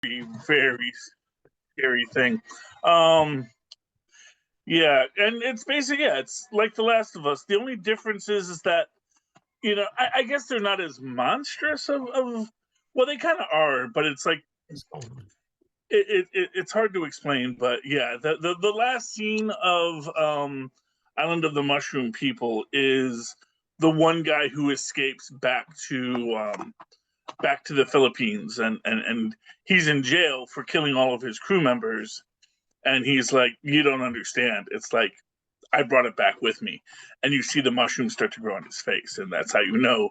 very scary thing. Yeah, and it's basically, yeah, it's like The Last of Us. The only difference is that, I guess they're not as monstrous of well, they kind of are, but it's like it's hard to explain. But yeah, the last scene of Island of the Mushroom People is the one guy who escapes back to the Philippines, and he's in jail for killing all of his crew members. And he's like, "You don't understand. It's like I brought it back with me." And you see the mushrooms start to grow on his face, and that's how you know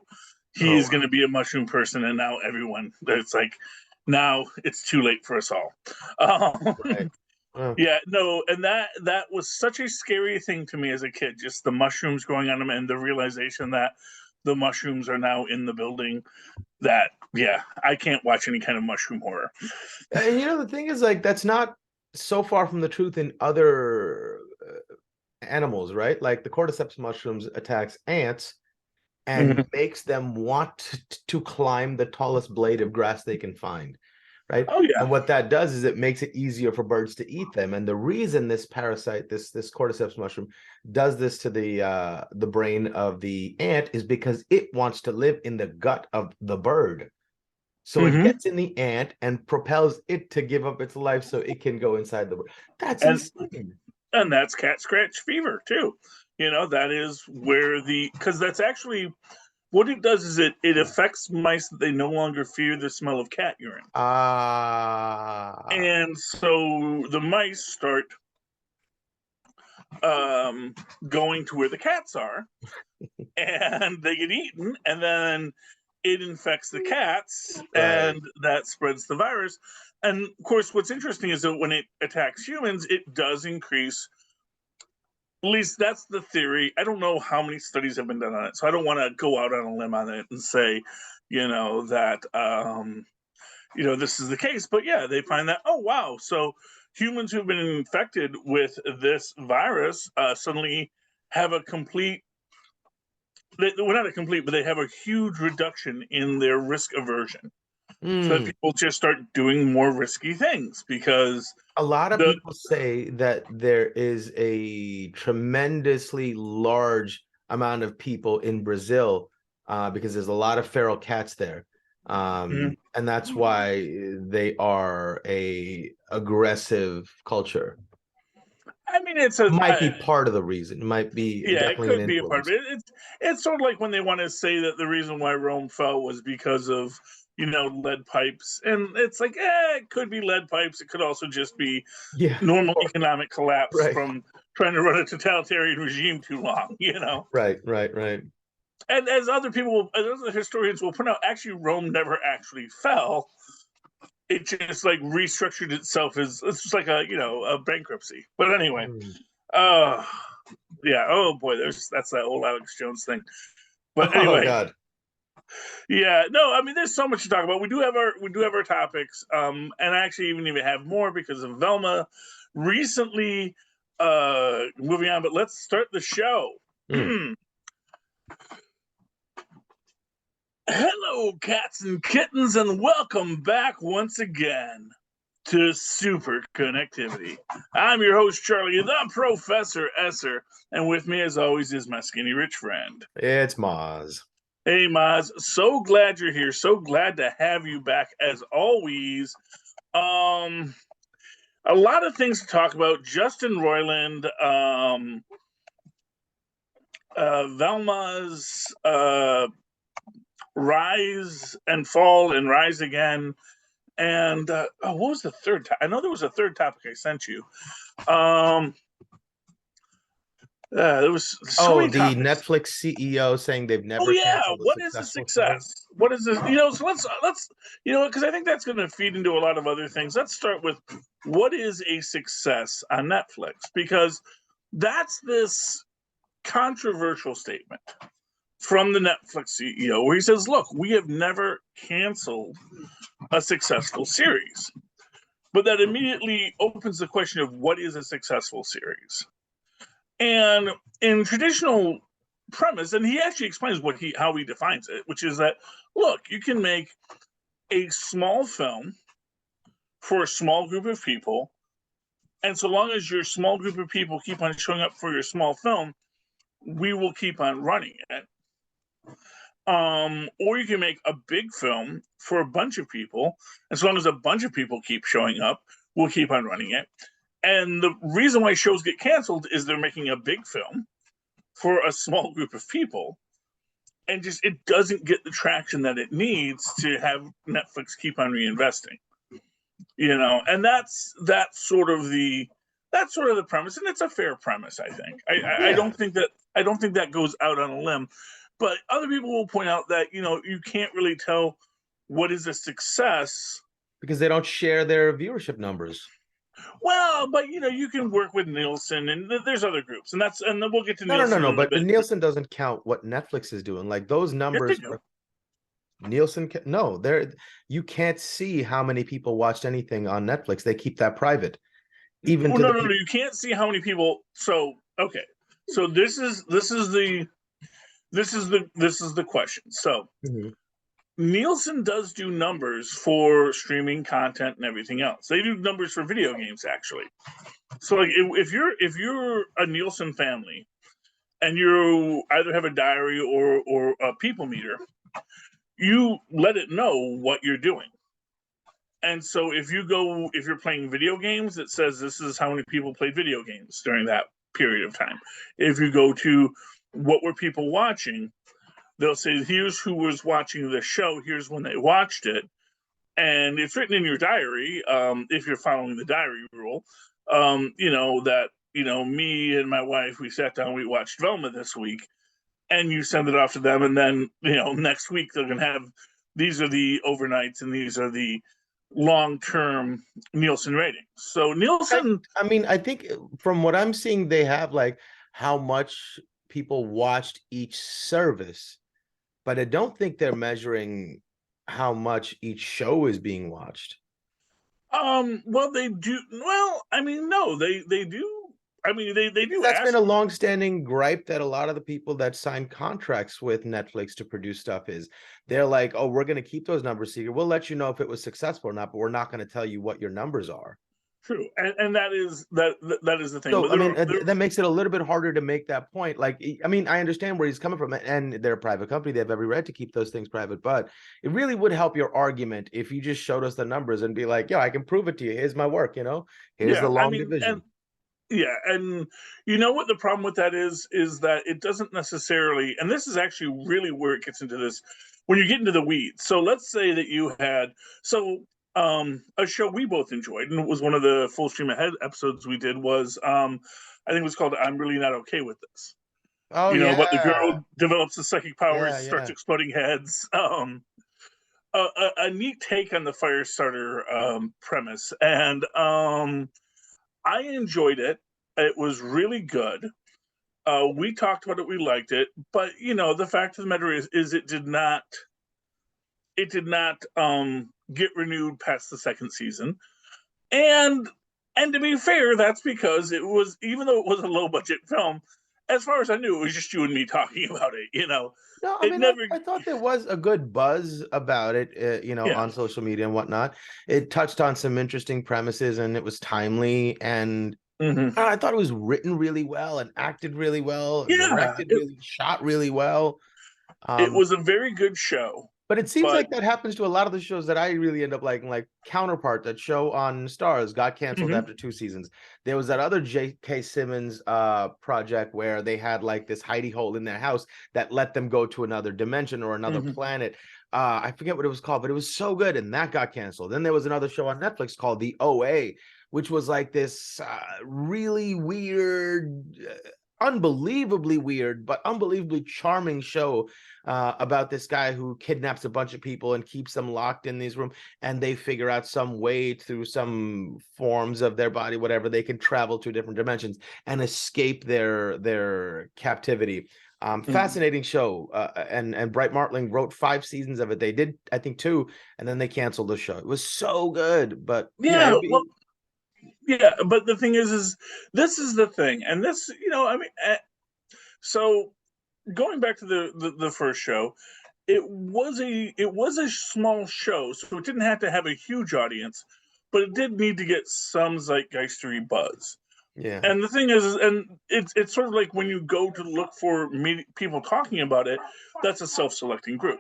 he is going to be a mushroom person. And now it's like, now it's too late for us all. Right. Yeah, no, and that was such a scary thing to me as a kid, just the mushrooms growing on him and the realization that the mushrooms are now in the building. That, yeah, I can't watch any kind of mushroom horror. And the thing is, like, that's not so far from the truth in other animals, right? Like the cordyceps mushrooms attacks ants and makes them want to climb the tallest blade of grass they can find, right? Oh yeah. And what that does is it makes it easier for birds to eat them. And the reason this parasite, this cordyceps mushroom, does this to the brain of the ant is because it wants to live in the gut of the bird. So it gets in the ant and propels it to give up its life so it can go inside the bird. That's insane. And that's cat scratch fever too. That is where because that's actually what it does is it affects mice that they no longer fear the smell of cat urine. And so the mice start going to where the cats are, and they get eaten, and then it infects the cats, and that spreads the virus. And of course, what's interesting is that when it attacks humans, it does increase. At least that's the theory. I don't know how many studies have been done on it, so I don't want to go out on a limb on it and say, that this is the case. But yeah, they find that, oh wow, so humans who've been infected with this virus suddenly have a complete. Well, not a complete, but they have a huge reduction in their risk aversion. So that people just start doing more risky things because a lot of people say that there is a tremendously large amount of people in Brazil because there's a lot of feral cats there. And that's why they are a aggressive culture. I mean, might be part of the reason. It might be it could be a part of it. It's sort of like when they want to say that the reason why Rome fell was because of lead pipes, and it's like, it could be lead pipes. It could also just be normal economic collapse from trying to run a totalitarian regime too long. Right. And as other historians will point out, actually Rome never actually fell. It just like restructured itself as it's just like a bankruptcy. But anyway, yeah. Oh boy, that's that old Alex Jones thing. But anyway, God. Yeah, no, I mean, there's so much to talk about. We do have our topics, and I actually even have more because of Velma recently moving on. But let's start the show. Hello, cats and kittens, and welcome back once again to Superconnectivity. I'm your host, Charlie, the Professor Esser, and with me, as always, is my skinny rich friend. It's Mozz. Hey, Mozz, so glad you're here. So glad to have you back, as always. A lot of things to talk about. Justin Roiland, Velma's rise and fall and rise again. And what was the third? I know there was a third topic I sent you. There was so many the topics. Netflix CEO saying they've never. Oh yeah, what is a success? What is this? So let's because I think that's going to feed into a lot of other things. Let's start with what is a success on Netflix, because that's this controversial statement from the Netflix CEO where he says, look, we have never canceled a successful series. But that immediately opens the question of what is a successful series. And in traditional premise, and he actually explains how he defines it, which is that, look, you can make a small film for a small group of people. And so long as your small group of people keep on showing up for your small film, we will keep on running it. Or you can make a big film for a bunch of people. As long as a bunch of people keep showing up, we'll keep on running it. And the reason why shows get canceled is they're making a big film for a small group of people. And just it doesn't get the traction that it needs to have Netflix keep on reinvesting. And that's sort of the premise, and it's a fair premise, I think. I don't think that goes out on a limb. But other people will point out that, you can't really tell what is a success because they don't share their viewership numbers. Well, but you can work with Nielsen, and there's other groups, and then we'll get to Nielsen. No. But the Nielsen doesn't count what Netflix is doing. Like those numbers. Yes, Nielsen, no, you can't see how many people watched anything on Netflix. They keep that private. Even no, you can't see how many people. So okay, so this is the question. So Nielsen does do numbers for streaming content and everything else. They do numbers for video games, actually. So like if you're a Nielsen family and you either have a diary or a people meter, you let it know what you're doing. And so if you're playing video games, it says this is how many people played video games during that period of time. If you go to what were people watching, they'll say, here's who was watching the show, here's when they watched it. And it's written in your diary, if you're following the diary rule, that, me and my wife, we sat down, we watched Velma this week, and you send it off to them. And then, next week they're going to have, these are the overnights and these are the long-term Nielsen ratings. So Nielsen... I think from what I'm seeing, they have like how much people watched each service, but I don't think they're measuring how much each show is being watched. Well, they do. Well, no, they do. They do. That's been a long-standing gripe that a lot of the people that sign contracts with Netflix to produce stuff is they're like, oh, we're going to keep those numbers secret. We'll let you know if it was successful or not, but we're not going to tell you what your numbers are. True, and that is the thing. So that makes it a little bit harder to make that point. Like, I understand where he's coming from, and they're a private company; they have every right to keep those things private. But it really would help your argument if you just showed us the numbers and be like, "Yo, I can prove it to you. Here's my work. Here's the long division." And you know what the problem with that is that it doesn't necessarily, and this is actually really where it gets into this when you get into the weeds. So let's say that you had a show we both enjoyed, and it was one of the Full Stream Ahead episodes we did, was I think it was called I'm Really Not Okay With This. Oh, But the girl develops the psychic powers, starts exploding heads. A neat take on the Firestarter premise, and I enjoyed it. It was really good. We talked about it, we liked it, but the fact of the matter is it did not get renewed past the second season. And to be fair, that's because it was, even though it was a low budget film, as far as I knew, it was just you and me talking about it, No, I thought there was a good buzz about it, on social media and whatnot. It touched on some interesting premises and it was timely, and I thought it was written really well and acted really well, directed really, shot really well. It was a very good show. But it seems like that happens to a lot of the shows that I really end up liking, like Counterpart, that show on Stars got canceled after 2 seasons. There was that other J.K. Simmons project where they had like this hidey hole in their house that let them go to another dimension or another planet. I forget what it was called, but it was so good, and that got canceled. Then there was another show on Netflix called The OA, which was like this really weird, unbelievably weird, but unbelievably charming show about this guy who kidnaps a bunch of people and keeps them locked in these rooms, and they figure out some way through some forms of their body, whatever, they can travel to different dimensions and escape their captivity. Fascinating show. And Bright Martling wrote 5 seasons of it. They did, I think, 2, and then they canceled the show. It was so good, but but the thing is this is the thing, and this, so going back to the first show, it was a small show, so it didn't have to have a huge audience, but it did need to get some zeitgeistery buzz. Yeah. And the thing is, and it's sort of like when you go to look for people talking about it, that's a self-selecting group.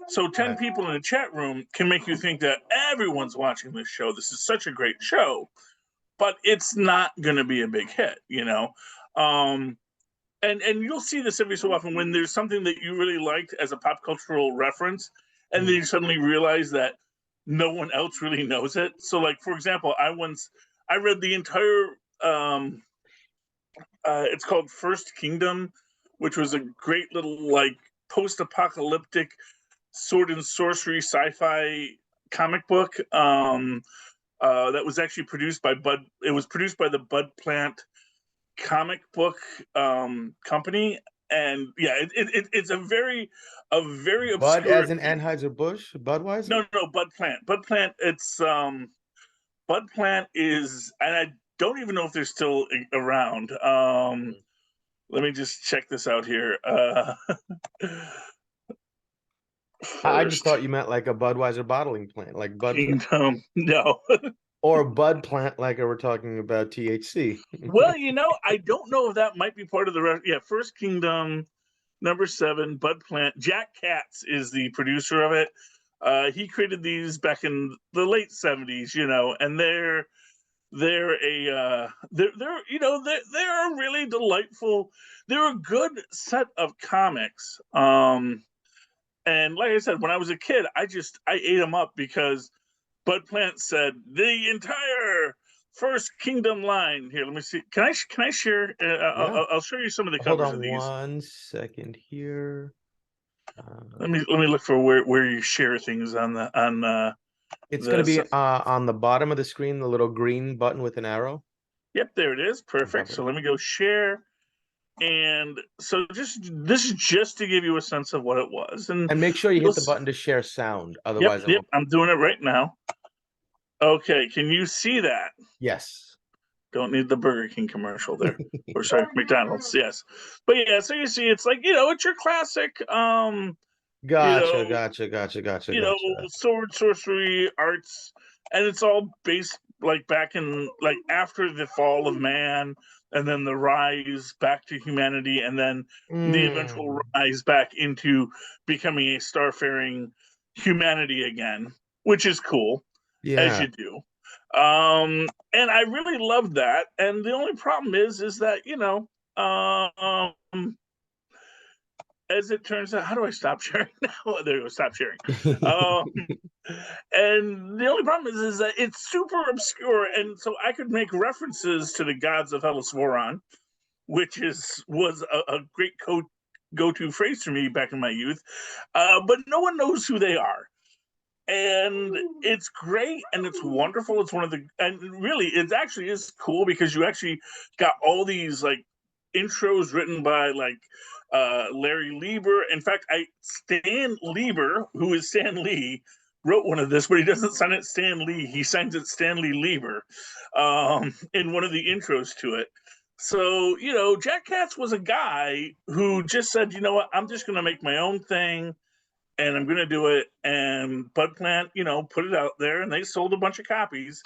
So 10 Right. people in a chat room can make you think that everyone's watching this show. This is such a great show, but it's not going to be a big hit, you know. And you'll see this every so often when there's something that you really liked as a pop cultural reference, and then you suddenly realize that no one else really knows it. So, like for example, I read the entire. It's called First Kingdom, which was a great little like post-apocalyptic sword and sorcery sci-fi comic book. That was actually produced by Bud. It was produced by the Bud Plant comic book company, and yeah, it's a very Bud obscure. as in Anheuser-Busch, Budweiser? No, Bud Plant. Bud Plant. It's Bud Plant is, and I don't even know if they're still around. Let me just check this out here. I just First thought you meant like a Budweiser bottling plant, like Bud Plant. Kingdom. No. Or Bud Plant, like we're talking about THC. Well, you know, I don't know if that might be part of the rest. Yeah, First Kingdom, number 7, Bud Plant. Jack Katz is the producer of it. He created these back in the late 70s, you know, and they're you know they're a really delightful. They're a good set of comics. And like I said, when I was a kid, I ate them up because Bud Plant said the entire First Kingdom line. Here, let me see. Can I share? Yeah. I'll show you some of the Hold covers of on these. 1 second here. Let me look for where you share things on It's going to be this. on the bottom of the screen, the little green button with an arrow. Yep, there it is. Perfect. Lovely. So let me go share. And so this is just to give you a sense of what it was. And make sure you hit the button to share sound. Otherwise, yep, I'm doing it right now. Okay, can you see that? Yes. Don't need the Burger King commercial there. Or sorry, McDonald's, yes. But yeah, so you see it's like, you know, it's your classic Gotcha, know, gotcha. sword, sorcery, arts, and it's all based like back in like after the fall of man, and then the rise back to humanity, and then the eventual rise back into becoming a starfaring humanity again, which is cool, as Yeah. you do. And I really love that. And the only problem is that you know, as it turns out, how do I stop sharing now? There you go, stop sharing. Um, and the only problem is that it's super obscure, and so I could make references to the gods of Hellas Voron, which was a great go-to phrase for me back in my youth, but no one knows who they are. And it's great and it's wonderful. It's one of the, and really, it actually is cool because you actually got all these like intros written by like Larry Lieber. In fact, Stan Lieber, who is Stan Lee, wrote one of this, but he doesn't sign it Stan Lee. He signs it Stanley Lieber in one of the intros to it. So, you know, Jack Katz was a guy who just said, you know what, I'm just going to make my own thing and I'm going to do it. And Bud Plant, you know, put it out there and they sold a bunch of copies.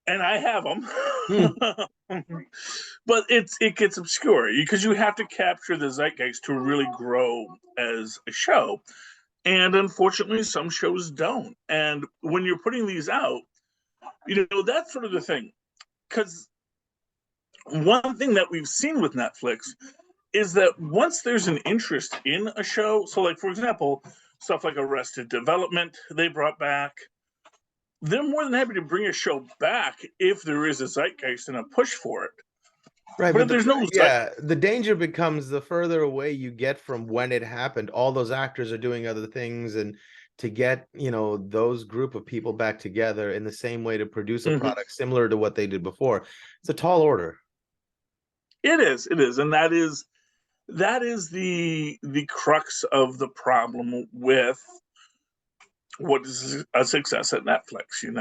And I have them. But it gets obscure because you have to capture the zeitgeist to really grow as a show. And unfortunately, some shows don't. And when you're putting these out, you know, that's sort of the thing. Because one thing that we've seen with Netflix is that once there's an interest in a show, so like, for example, stuff like Arrested Development, they brought back, they're more than happy to bring a show back if there is a zeitgeist and a push for it. Right, but if there's no the danger becomes the further away you get from when it happened. All those actors are doing other things, and to get, you know, those group of people back together in the same way to produce a product similar to what they did before, it's a tall order. It is, and that is the crux of the problem with what is a success at Netflix. You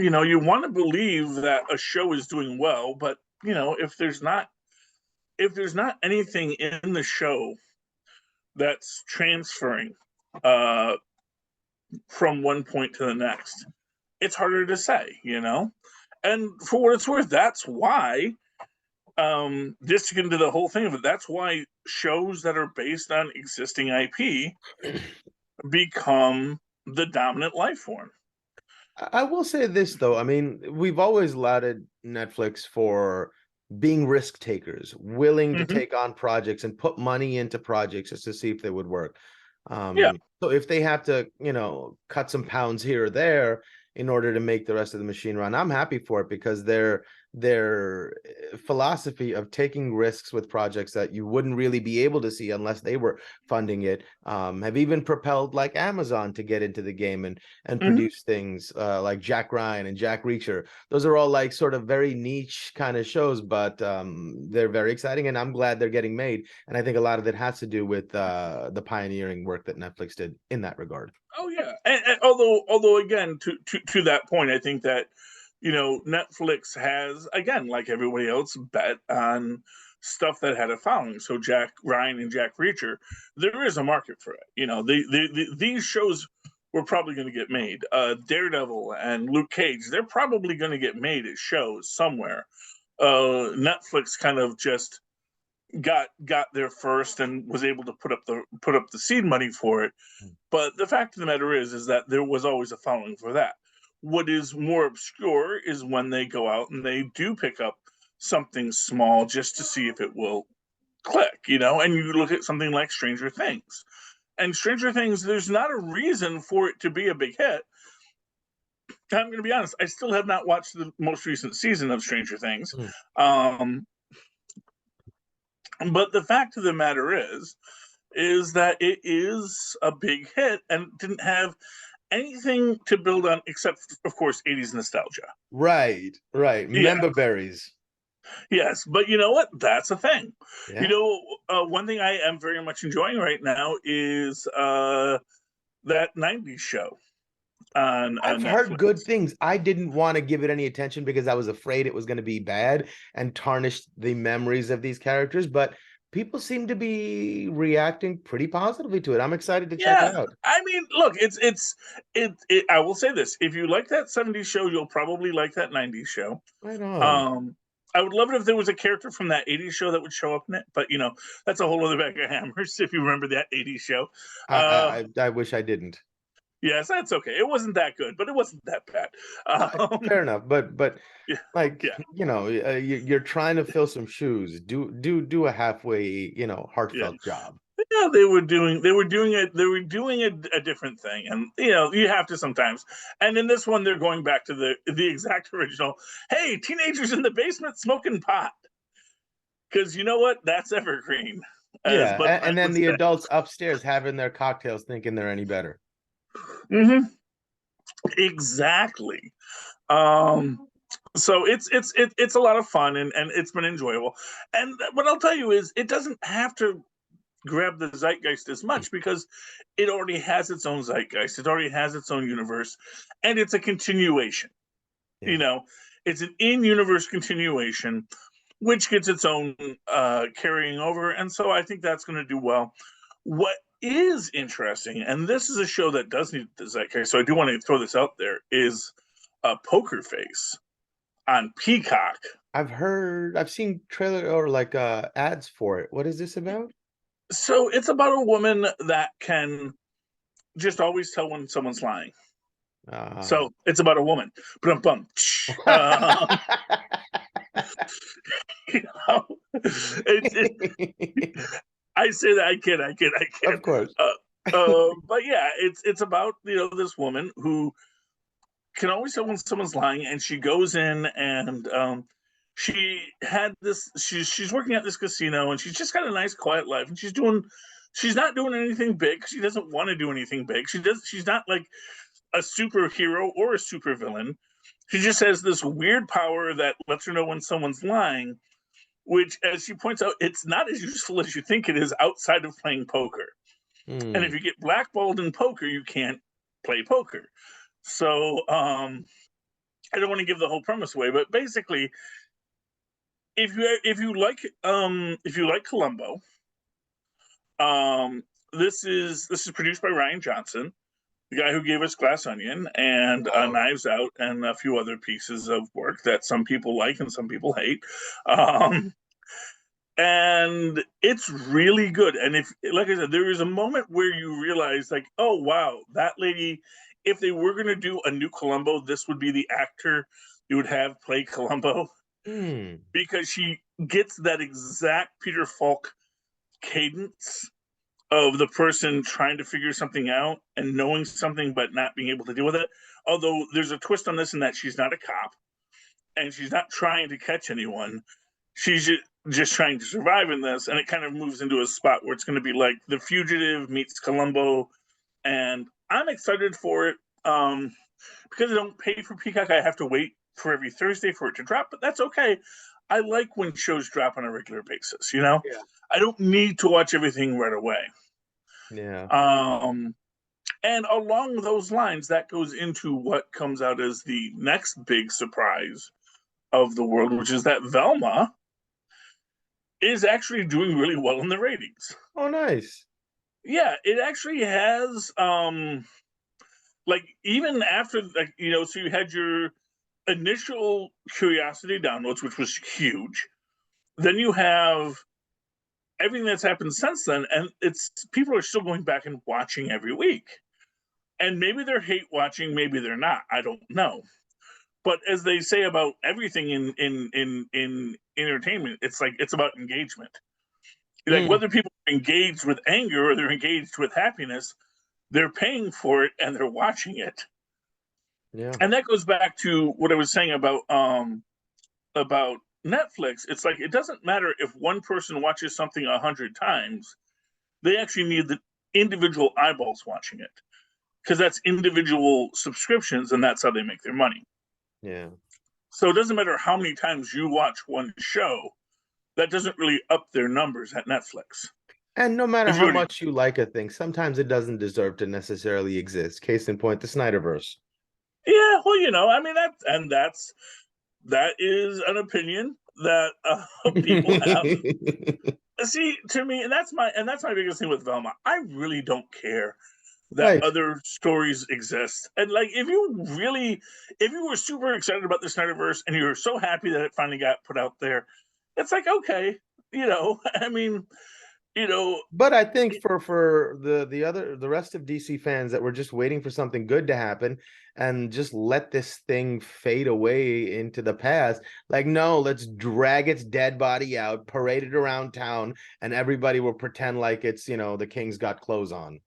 know, you want to believe that a show is doing well, but you know, if there's not anything in the show that's transferring from one point to the next? It's harder to say, And for what it's worth, that's why, just to get into the whole thing of it, that's why shows that are based on existing IP become the dominant life form. I will say this though. I mean, we've always lauded Netflix for being risk takers, willing to take on projects and put money into projects just to see if they would work. Yeah. So if they have to, cut some pounds here or there in order to make the rest of the machine run, I'm happy for it, because their philosophy of taking risks with projects that you wouldn't really be able to see unless they were funding it have even propelled like Amazon to get into the game and produce things like Jack Ryan and Jack Reacher. Those are all like sort of very niche kind of shows, but they're very exciting, and I'm glad they're getting made. And I think a lot of it has to do with the pioneering work that Netflix did in that regard. Oh yeah, and although again, to that point, I think that Netflix has, again, like everybody else, bet on stuff that had a following. So Jack Ryan and Jack Reacher, there is a market for it. These shows were probably going to get made. Daredevil and Luke Cage, they're probably going to get made as shows somewhere. Netflix kind of just got there first and was able to put up the seed money for it. But the fact of the matter is that there was always a following for that. What is more obscure is when they go out and they do pick up something small just to see if it will click, and you look at something like Stranger Things. And Stranger Things, there's not a reason for it to be a big hit. I'm going to be honest, I still have not watched the most recent season of Stranger Things. But the fact of the matter is that it is a big hit and didn't have anything to build on except, of course, 80s nostalgia. Right. Member berries. Yes, but you know what? That's a thing. Yeah. One thing I am very much enjoying right now is that 90s show on I've Netflix. heard good things. I didn't want to give it any attention because I was afraid it was going to be bad and tarnish the memories of these characters, but people seem to be reacting pretty positively to it. I'm excited to check it out. I mean, look, I will say this: if you like that 70s show, you'll probably like that 90s show. Right on. I would love it if there was a character from that 80s show that would show up in it, but that's a whole other bag of hammers if you remember that 80s show. I wish I didn't. Yes, that's okay. It wasn't that good, but it wasn't that bad. Fair enough, but yeah, like you're trying to fill some shoes. Do a halfway, heartfelt job. Yeah, they were doing a different thing, and you have to sometimes. And in this one, they're going back to the exact original. Hey, teenagers in the basement smoking pot, because you know what? That's evergreen. And then the adults upstairs having their cocktails, thinking they're any better. Exactly. So it's a lot of fun, and it's been enjoyable. And what I'll tell you is, it doesn't have to grab the zeitgeist as much because it already has its own zeitgeist. It already has its own universe, and it's a continuation. It's an in-universe continuation, which gets its own carrying over, and so I think that's going to do well. What is interesting, and this is a show that does need the zeitgeist, so I do want to throw this out there, is Poker Face on Peacock. I've seen trailer or like ads for it. What is this about? So it's about a woman that can just always tell when someone's lying. So it's about a woman. I say that I kid. Of course. But yeah, it's about this woman who can always tell when someone's lying, and she goes in and she had this. She's working at this casino, and she's just got a nice, quiet life, and she's not doing anything big. She doesn't want to do anything big. She's not like a superhero or a supervillain. She just has this weird power that lets her know when someone's lying, which, as she points out, it's not as useful as you think it is outside of playing poker. And if you get blackballed in poker, you can't play poker. So I don't want to give the whole premise away, but basically, if you like Columbo, this is produced by Rian Johnson. the guy who gave us Glass Onion and Knives Out and a few other pieces of work that some people like and some people hate. And it's really good. And if, like I said, there is a moment where you realize, like, oh wow, that lady, if they were going to do a new Columbo, this would be the actor you would have play Columbo, because she gets that exact Peter Falk cadence of the person trying to figure something out and knowing something but not being able to deal with it. Although there's a twist on this in that she's not a cop and she's not trying to catch anyone. She's just trying to survive in this, and it kind of moves into a spot where it's going to be like The Fugitive meets Columbo, and I'm excited for it. Because I don't pay for Peacock, I have to wait for every Thursday for it to drop, but that's okay. I like when shows drop on a regular basis, you know? Yeah. I don't need to watch everything right away. Yeah. And along those lines, that goes into what comes out as the next big surprise of the world, which is that Velma is actually doing really well in the ratings. Oh, nice. Yeah, it actually has like, even after, like, you know, so you had your initial Curiosity downloads, which was huge. Then you have everything that's happened since then, and it's people are still going back and watching every week. And maybe they're hate watching, maybe they're not. I don't know. But as they say about everything in entertainment, it's like it's about engagement. Like whether people are engaged with anger or they're engaged with happiness, they're paying for it and they're watching it. Yeah. And that goes back to what I was saying about Netflix. It's like it doesn't matter if one person watches something 100 times; they actually need the individual eyeballs watching it, because that's individual subscriptions, and that's how they make their money. Yeah. So it doesn't matter how many times you watch one show; that doesn't really up their numbers at Netflix. And no matter how much you like a thing, sometimes it doesn't deserve to necessarily exist. Case in point, the Snyderverse. Yeah, well, you know, I mean, that is an opinion that people have. See, to me, and that's my biggest thing with Velma. I really don't care that other stories exist. And like, if you were super excited about the Snyderverse and you were so happy that it finally got put out there, it's like, okay, you know, I mean, you know. But I think for the rest of DC fans that were just waiting for something good to happen and just let this thing fade away into the past, like, no, let's drag its dead body out, parade it around town, and everybody will pretend like it's, you know, the king's got clothes on.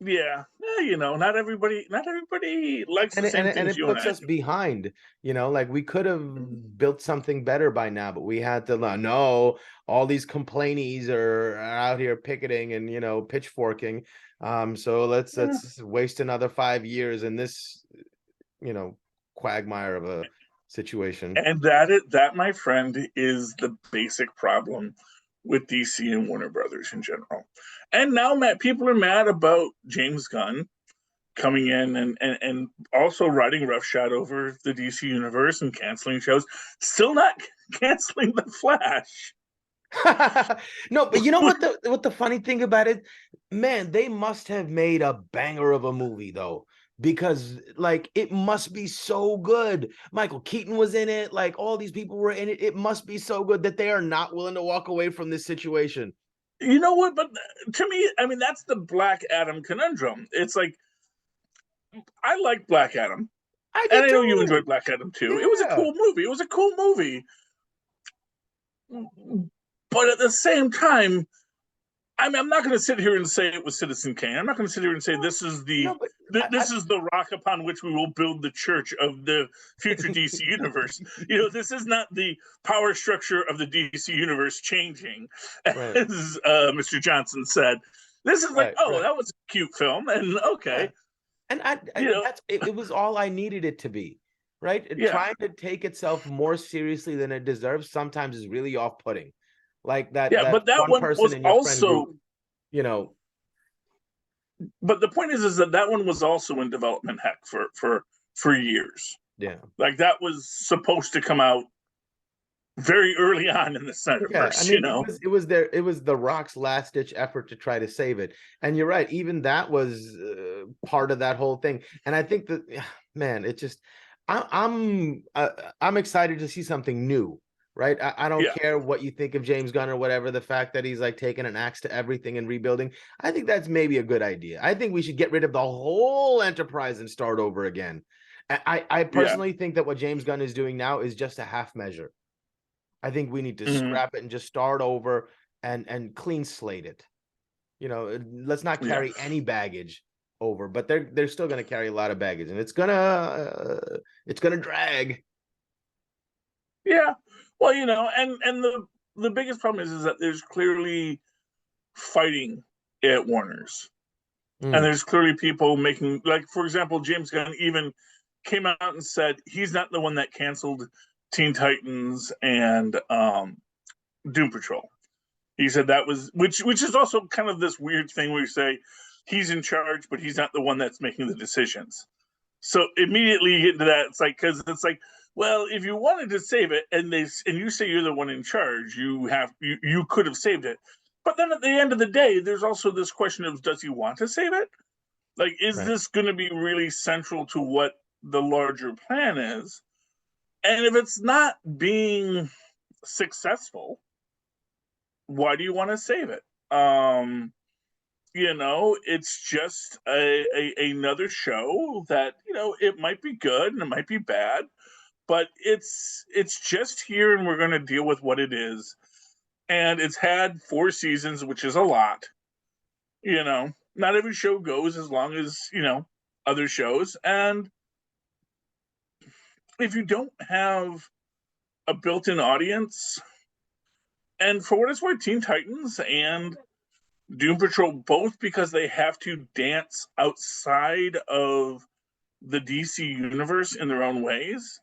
Yeah, you know, not everybody likes the same things it puts us behind, you know, like we could have built something better by now, but we had to no, all these complainees are out here picketing and, you know, pitchforking. So let's waste another 5 years in this, you know, quagmire of a situation. And that, my friend, is the basic problem with DC and Warner Brothers in general. And now, Matt, people are mad about James Gunn coming in and also writing roughshod over the DC universe and canceling shows. Still not canceling The Flash. No, but you know what the funny thing about it, man, they must have made a banger of a movie though, because like it must be so good. Michael Keaton was in it, like all these people were in it. It must be so good that they are not willing to walk away from this situation. You know what? But to me, I mean, that's the Black Adam conundrum. It's like, I like Black Adam. I know you enjoyed Black Adam too. Yeah. It was a cool movie. But at the same time, I mean, I'm not going to sit here and say it was Citizen Kane. I'm not going to sit here and say this is this is the rock upon which we will build the church of the future DC universe. You know, this is not the power structure of the DC universe changing, as Mr. Johnson said. This is like, that was a cute film, and okay. And it was all I needed it to be, right? Yeah. Trying to take itself more seriously than it deserves sometimes is really off-putting. Like that. Yeah, but that one was also, group, you know. But the point is that one was also in development, heck, for years. Yeah. Like that was supposed to come out very early on in the Yeah, I Snyderverse, you mean, know. it was The Rock's last ditch effort to try to save it, and you're right. Even that was part of that whole thing. And I think that, man, it just, I'm excited to see something new, right? I don't Yeah, care what you think of James Gunn or whatever. The fact that he's like taking an axe to everything and rebuilding, I think that's maybe a good idea. I think we should get rid of the whole enterprise and start over again. I yeah. personally think that what James Gunn is doing now is just a half measure. I think we need to Hmm. scrap it and just start over and clean slate it. Let's not Yeah. carry any baggage over, but they're still going to carry a lot of baggage, and it's gonna drag. Yeah. Well, and the biggest problem is that there's clearly fighting at Warner's. And Mm, there's clearly people making, like, for example, James Gunn even came out and said he's not the one that canceled Teen Titans and Doom Patrol. He said that was, which is also kind of this weird thing where you say he's in charge, but he's not the one that's making the decisions. So immediately you get into that. It's like, because it's like, well, if you wanted to save it and you say you're the one in charge, you could have saved it. But then at the end of the day, there's also this question of, does he want to save it? Like, is right. this going to be really central to what the larger plan is? And if it's not being successful, why do you want to save it? It's just another show that, it might be good and it might be bad, but it's just here and we're going to deal with what it is. And it's had 4 seasons, which is a lot. Not every show goes as long as, other shows. And if you don't have a built-in audience, and for what it's worth, Teen Titans and Doom Patrol, both because they have to dance outside of the DC universe in their own ways,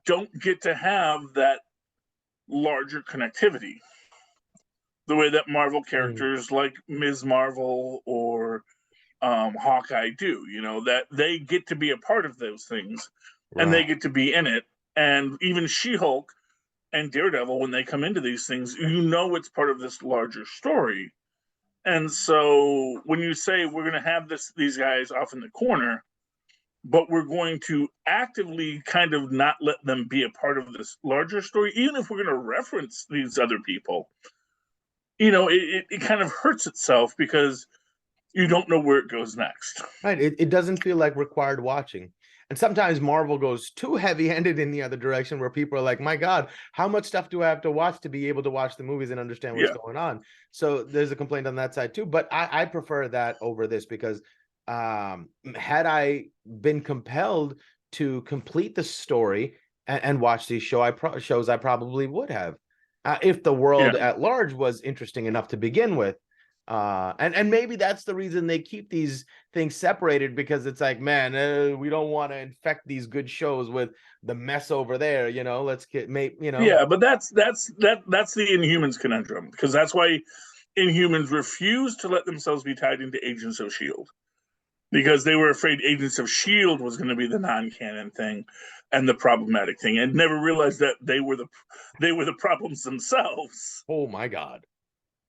don't get to have that larger connectivity the way that Marvel Mm, characters like Ms. Marvel or Hawkeye do. That they get to be a part of those things and they right. get to be in it. And even She Hulk and Daredevil, when they come into these things, it's part of this larger story. And so when you say we're going to have these guys off in the corner, but we're going to actively kind of not let them be a part of this larger story, even if we're going to reference these other people, it kind of hurts itself because you don't know where it goes next. Right. It doesn't feel like required watching. And sometimes Marvel goes too heavy-handed in the other direction where people are like, my God, how much stuff do I have to watch to be able to watch the movies and understand what's Yeah. going on? So there's a complaint on that side too. But I prefer that over this because had I been compelled to complete the story and watch these shows, I probably would have. If the world Yeah. at large was interesting enough to begin with. And maybe that's the reason they keep these things separated, because it's like, man, we don't want to infect these good shows with the mess over there. Let's get Yeah. But that's the Inhumans conundrum, because that's why Inhumans refused to let themselves be tied into Agents of S.H.I.E.L.D. because they were afraid Agents of S.H.I.E.L.D. was going to be the non-canon thing and the problematic thing, and never realized that they were the problems themselves. Oh my God.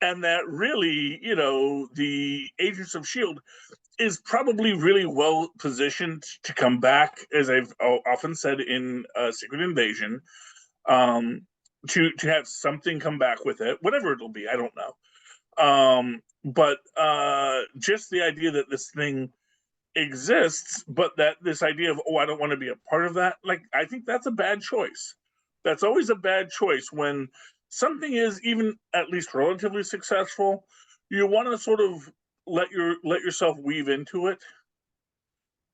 And that really, the Agents of S.H.I.E.L.D. is probably really well positioned to come back, as I've often said in Secret Invasion, to have something come back with it, whatever it'll be, I don't know. But just the idea that this thing exists, but that this idea of, I don't want to be a part of that, like, I think that's a bad choice. That's always a bad choice when something is even at least relatively successful. You want to sort of let yourself weave into it,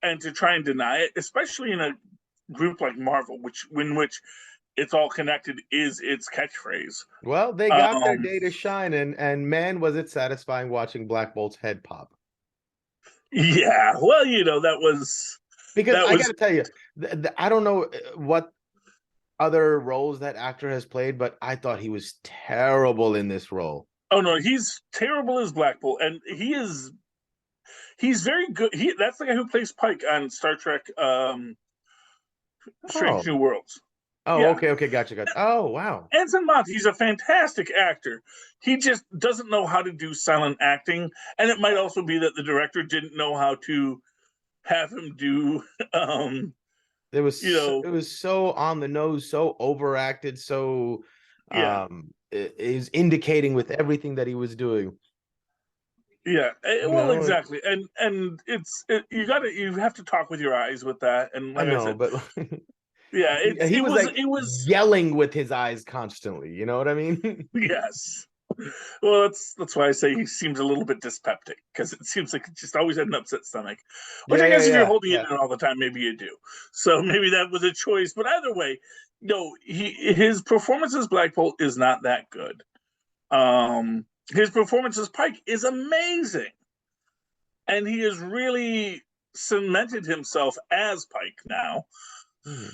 and to try and deny it, especially in a group like Marvel, which it's all connected is its catchphrase. Well, they got their Um, day to shine, and man, was it satisfying watching Black Bolt's head pop. yeah, well, Because that I got was to tell you, I don't know what other roles that actor has played, but I thought he was terrible in this role. oh no, he's terrible as Black Bolt, and he's very good. That's the guy who plays Pike on Star Trek Strange Oh, New Worlds. Oh, Yeah. okay, gotcha. Oh, wow. Anson Mount, he's a fantastic actor. He just doesn't know how to do silent acting, and it might also be that the director didn't know how to have him do, It you was know, it was so on the nose, so overacted, so yeah, it is indicating with everything that he was doing. yeah. You Well, know, exactly, and you have to talk with your eyes with that, and I like I know, said, but yeah, he was like it was yelling with his eyes constantly. You know what I mean? yes. Well, that's why I say he seems a little bit dyspeptic because it seems like he just always had an upset stomach. Which Yeah, I guess if you're yeah, holding it yeah, in all the time, maybe you do. So maybe that was a choice. But either way, no, his performance as Blackbolt is not that good. His performance as Pike is amazing, and he has really cemented himself as Pike now, yeah.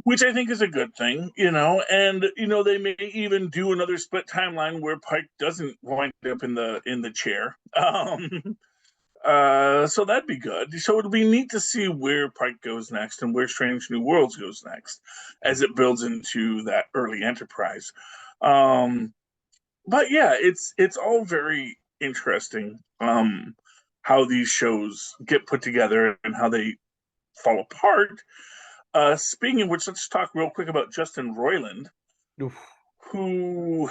which I think is a good thing, And they may even do another split timeline where Pike doesn't wind up in the chair. So that'd be good. So it'll be neat to see where Pike goes next and where Strange New Worlds goes next, as it builds into that early Enterprise. But yeah, it's all very interesting. How these shows get put together and how they fall apart. Speaking of which, let's talk real quick about Justin Roiland, Oof. who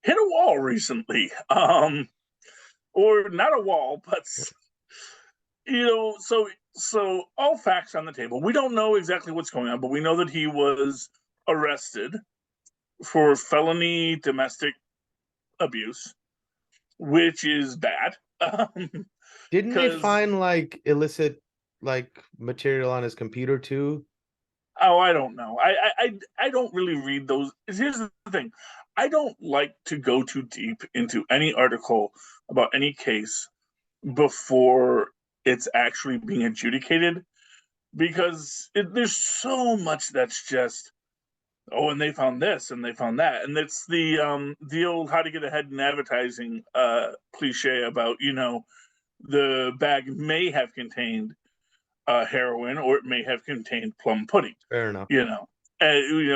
hit a wall recently. Or not a wall, but so all facts on the table. We don't know exactly what's going on, but we know that he was arrested for felony domestic abuse, which is bad. Didn't they Because find like illicit like material on his computer too? oh, I don't know. I don't really read those. Here's the thing. I don't like to go too deep into any article about any case before it's actually being adjudicated because there's so much that's just oh, and they found this and they found that, and it's the old how to get ahead in advertising cliche about the bag may have contained heroin or it may have contained plum pudding, Fair enough. you know.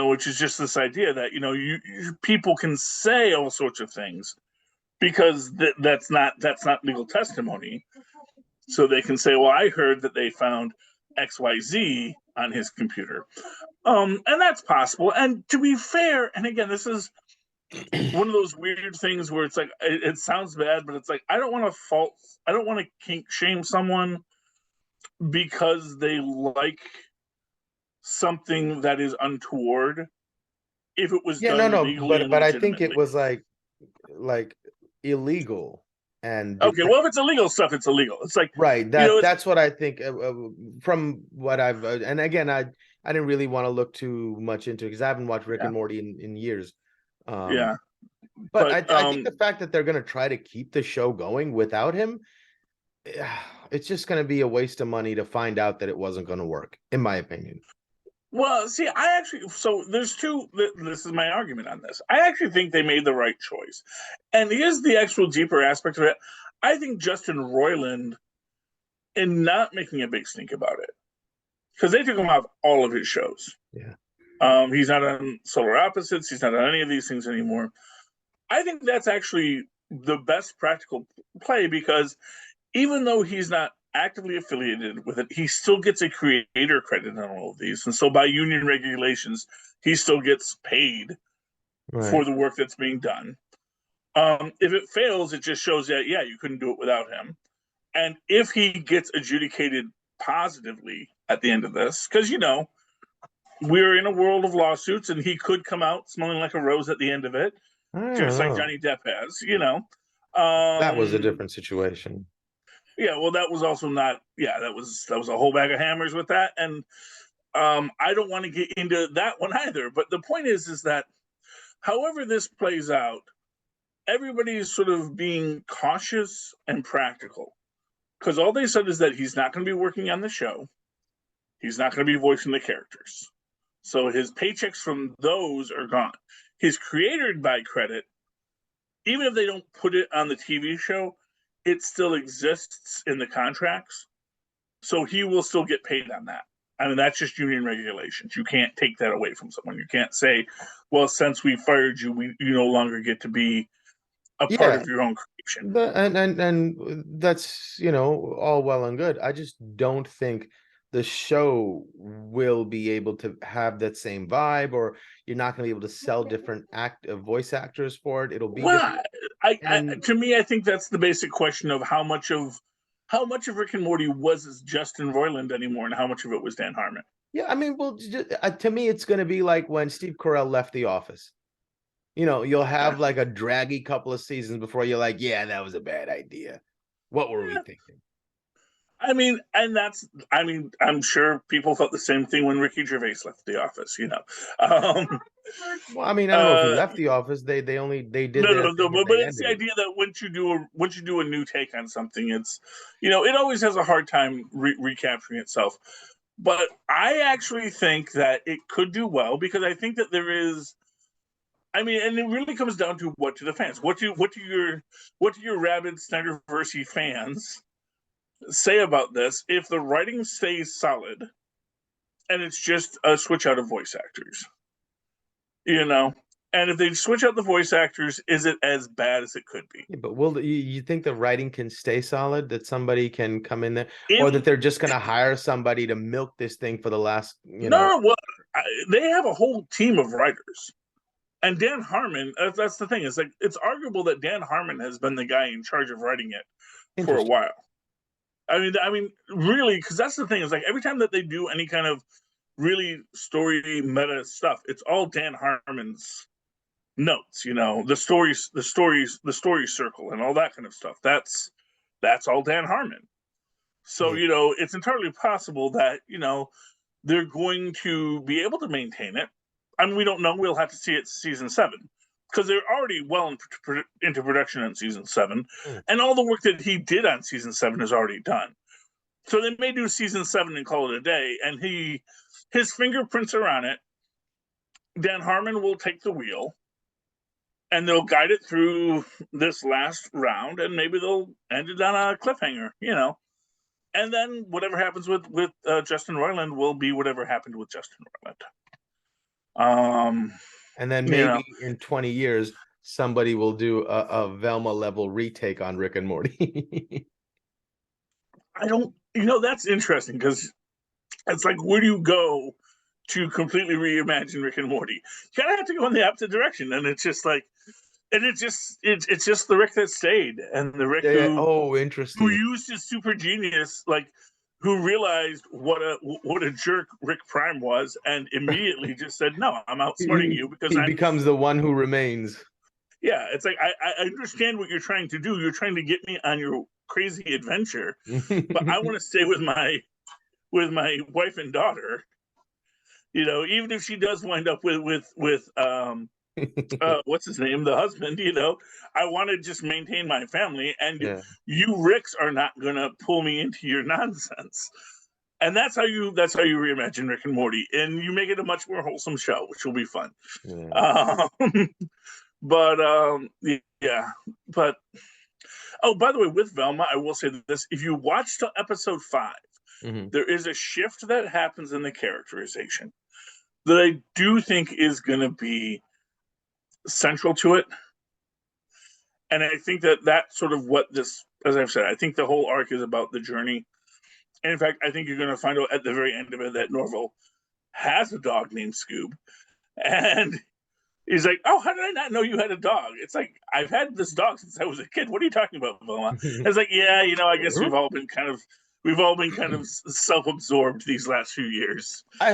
Which is just this idea that people can say all sorts of things because that's not legal testimony. So they can say, "Well, I heard that they found XYZ on his computer," and that's possible. And to be fair, and again, this is one of those weird things where it's like it sounds bad, but it's like I don't want to kink shame someone because they like something that is untoward if it was Yeah, no, done no, legally and but I think it legitimately. was like illegal and Okay, well, if it's illegal stuff, it's illegal. It's like right. you know, it's That's what I think. From what I've and again, I didn't really want to look too much into it because I haven't watched Rick yeah, and Morty in years. Um, yeah, but but I think the fact that they're going to try to keep the show going without him, it's just going to be a waste of money to find out that it wasn't going to work, in my opinion. well, see, I actually so there's two. This is my argument on this. I actually think they made the right choice, and here's the actual deeper aspect of it. I think Justin Roiland, in not making a big stink about it, because they took him off all of his shows. Yeah. He's not on Solar Opposites. He's not on any of these things anymore. I think that's actually the best practical play because even though he's not actively affiliated with it, he still gets a creator credit on all of these. And so by union regulations, he still gets paid Right. for the work that's being done. If it fails, it just shows that, yeah, you couldn't do it without him. And if he gets adjudicated positively at the end of this, because, we're in a world of lawsuits and he could come out smelling like a rose at the end of it, I don't just like know. Johnny Depp has. That was a Um, different situation. yeah, well, that was also not. Yeah, that was a whole bag of hammers with that, and I don't want to get into that one either. But the point is that however this plays out, everybody is sort of being cautious and practical because all they said is that he's not going to be working on the show, he's not going to be voicing the characters, so his paychecks from those are gone. His creator by credit, even if they don't put it on the TV show, it still exists in the contracts. So he will still get paid on that. I mean, that's just union regulations. You can't take that away from someone. You can't say, well, since we fired you, you no longer get to be a part Yeah, of your own creation. and that's, you know, all well and good. I just don't think the show will be able to have that same vibe, or you're not going to be able to sell different voice actors for it. It'll be Well, different. to me, I think that's the basic question of how much of Rick and Morty was Justin Roiland anymore, and how much of it was Dan Harmon. Yeah, I mean, well, to me, it's going to be like when Steve Carell left The Office. You know, you'll have like a draggy couple of seasons before you're like, yeah, that was a bad idea. What were we thinking? I mean, I'm sure people felt the same thing when Ricky Gervais left The Office. You know, well, I mean, I don't know if he left The Office. They did no, but it's the idea that once you do a new take on something, it's, you know, it always has a hard time recapturing itself. But I actually think that it could do well, because I think that there is. I mean, and it really comes down to what do the fans, what do your rabid Snyderverse fans say about this? If the writing stays solid and it's just a switch out of voice actors, you know, and if they switch out the voice actors, is it as bad as it could be? Yeah, but will you think the writing can stay solid? That somebody can come in there, If, or that they're just going to hire somebody to milk this thing for the last, you know? no, well, they have a whole team of writers. And Dan Harmon, that's the thing. It's like, it's arguable that Dan Harmon has been the guy in charge of writing it for a while. I mean, really, because that's the thing. Is like every time that they do any kind of really story meta stuff, it's all Dan Harmon's notes. You know, the story circle, and all that kind of stuff. That's all Dan Harmon. So, you know, it's entirely possible that, you know, they're going to be able to maintain it. I mean, we don't know. We'll have to see it season 7, because they're already well into production on season 7, and all the work that he did on season 7 is already done. So they may do season 7 and call it a day, and his fingerprints are on it. Dan Harmon will take the wheel, and they'll guide it through this last round, and maybe they'll end it on a cliffhanger, you know. And then whatever happens with Justin Roiland will be whatever happened with Justin Roiland. And then maybe in 20 years, somebody will do a Velma level retake on Rick and Morty. I don't, you know, that's interesting, because it's like, where do you go to completely reimagine Rick and Morty? You kind of have to go in the opposite direction, and it's just like, and it's just the Rick that stayed, and the Rick interesting, who used his super genius, like, who realized what a jerk Rick Prime was, and immediately just said, "No, I'm outsmarting you," because he becomes the one who remains. Yeah, it's like, I understand what you're trying to do. You're trying to get me on your crazy adventure, but I want to stay with my wife and daughter. You know, even if she does wind up with what's his name, the husband, you know, I want to just maintain my family, and you Ricks are not gonna pull me into your nonsense. And that's how you reimagine Rick and Morty, and you make it a much more wholesome show, which will be fun. But oh, by the way, with Velma, I will say this: if you watch till episode 5, there is a shift that happens in the characterization that I do think is going to be central to it. And I think that that's sort of what this, as I've said, I think the whole arc is about the journey. And in fact, I think you're going to find out at the very end of it that Norval has a dog named Scoob. And he's like, "Oh, how did I not know you had a dog?" It's like, "I've had this dog since I was a kid. What are you talking about, Velma?" It's like, "Yeah, you know, I guess we've all been kind of self-absorbed these last few years." I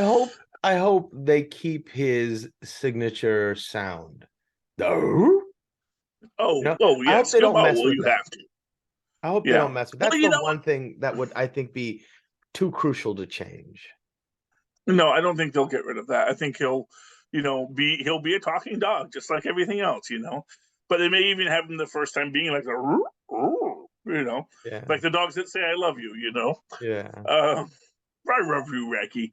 hope they keep his signature sound. Oh, yes. I hope they don't mess with you that. have to. I hope they don't mess with that. That's the one thing that would, I think, be too crucial to change. No, I don't think they'll get rid of that. I think he'll be a talking dog, just like everything else, you know. But they may even have him the first time being like a, you know, like the dogs that say "I love you," you know. I love you, Racky.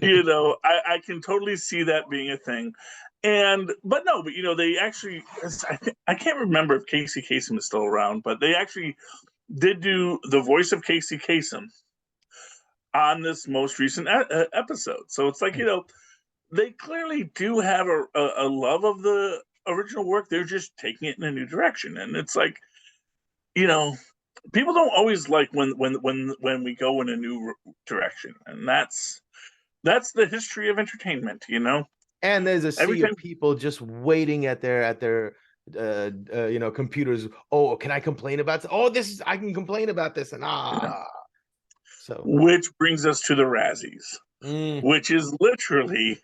You know, I can totally see that being a thing. But you know, they actually, I can't remember if Casey Kasem is still around, but they actually did do the voice of Casey Kasem on this most recent episode. So it's like, they clearly do have a love of the original work. They're just taking it in a new direction. And it's like, people don't always like when we go in a new direction. And that's the history of entertainment, And there's a Every sea time. of people just waiting at their computers. Oh, can I complain about this? Oh, I can complain about this, and so Which brings us to the Razzies, which is literally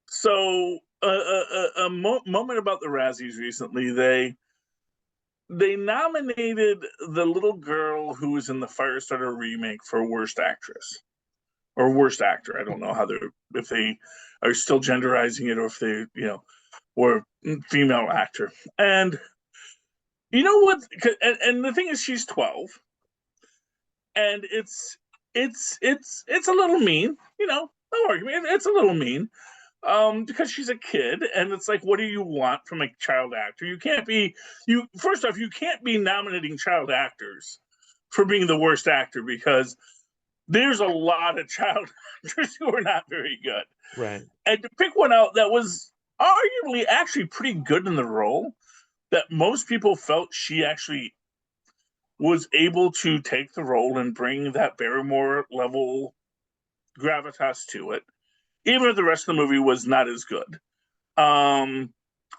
so a moment about the Razzies recently. They nominated the little girl who was in the Firestarter remake for worst actress or worst actor. I don't know if they are still genderizing it or if they or female actor. And you know what? And the thing is, she's 12, and it's a little mean. No argument. It's a little mean. Because she's a kid, and it's like, what do you want from a child actor? You can't be first off, you can't be nominating child actors for being the worst actor, because there's a lot of child actors who are not very good. right. And to pick one out that was arguably actually pretty good in the role, that most people felt she actually was able to take the role and bring that Barrymore level gravitas to it, even if the rest of the movie was not as good.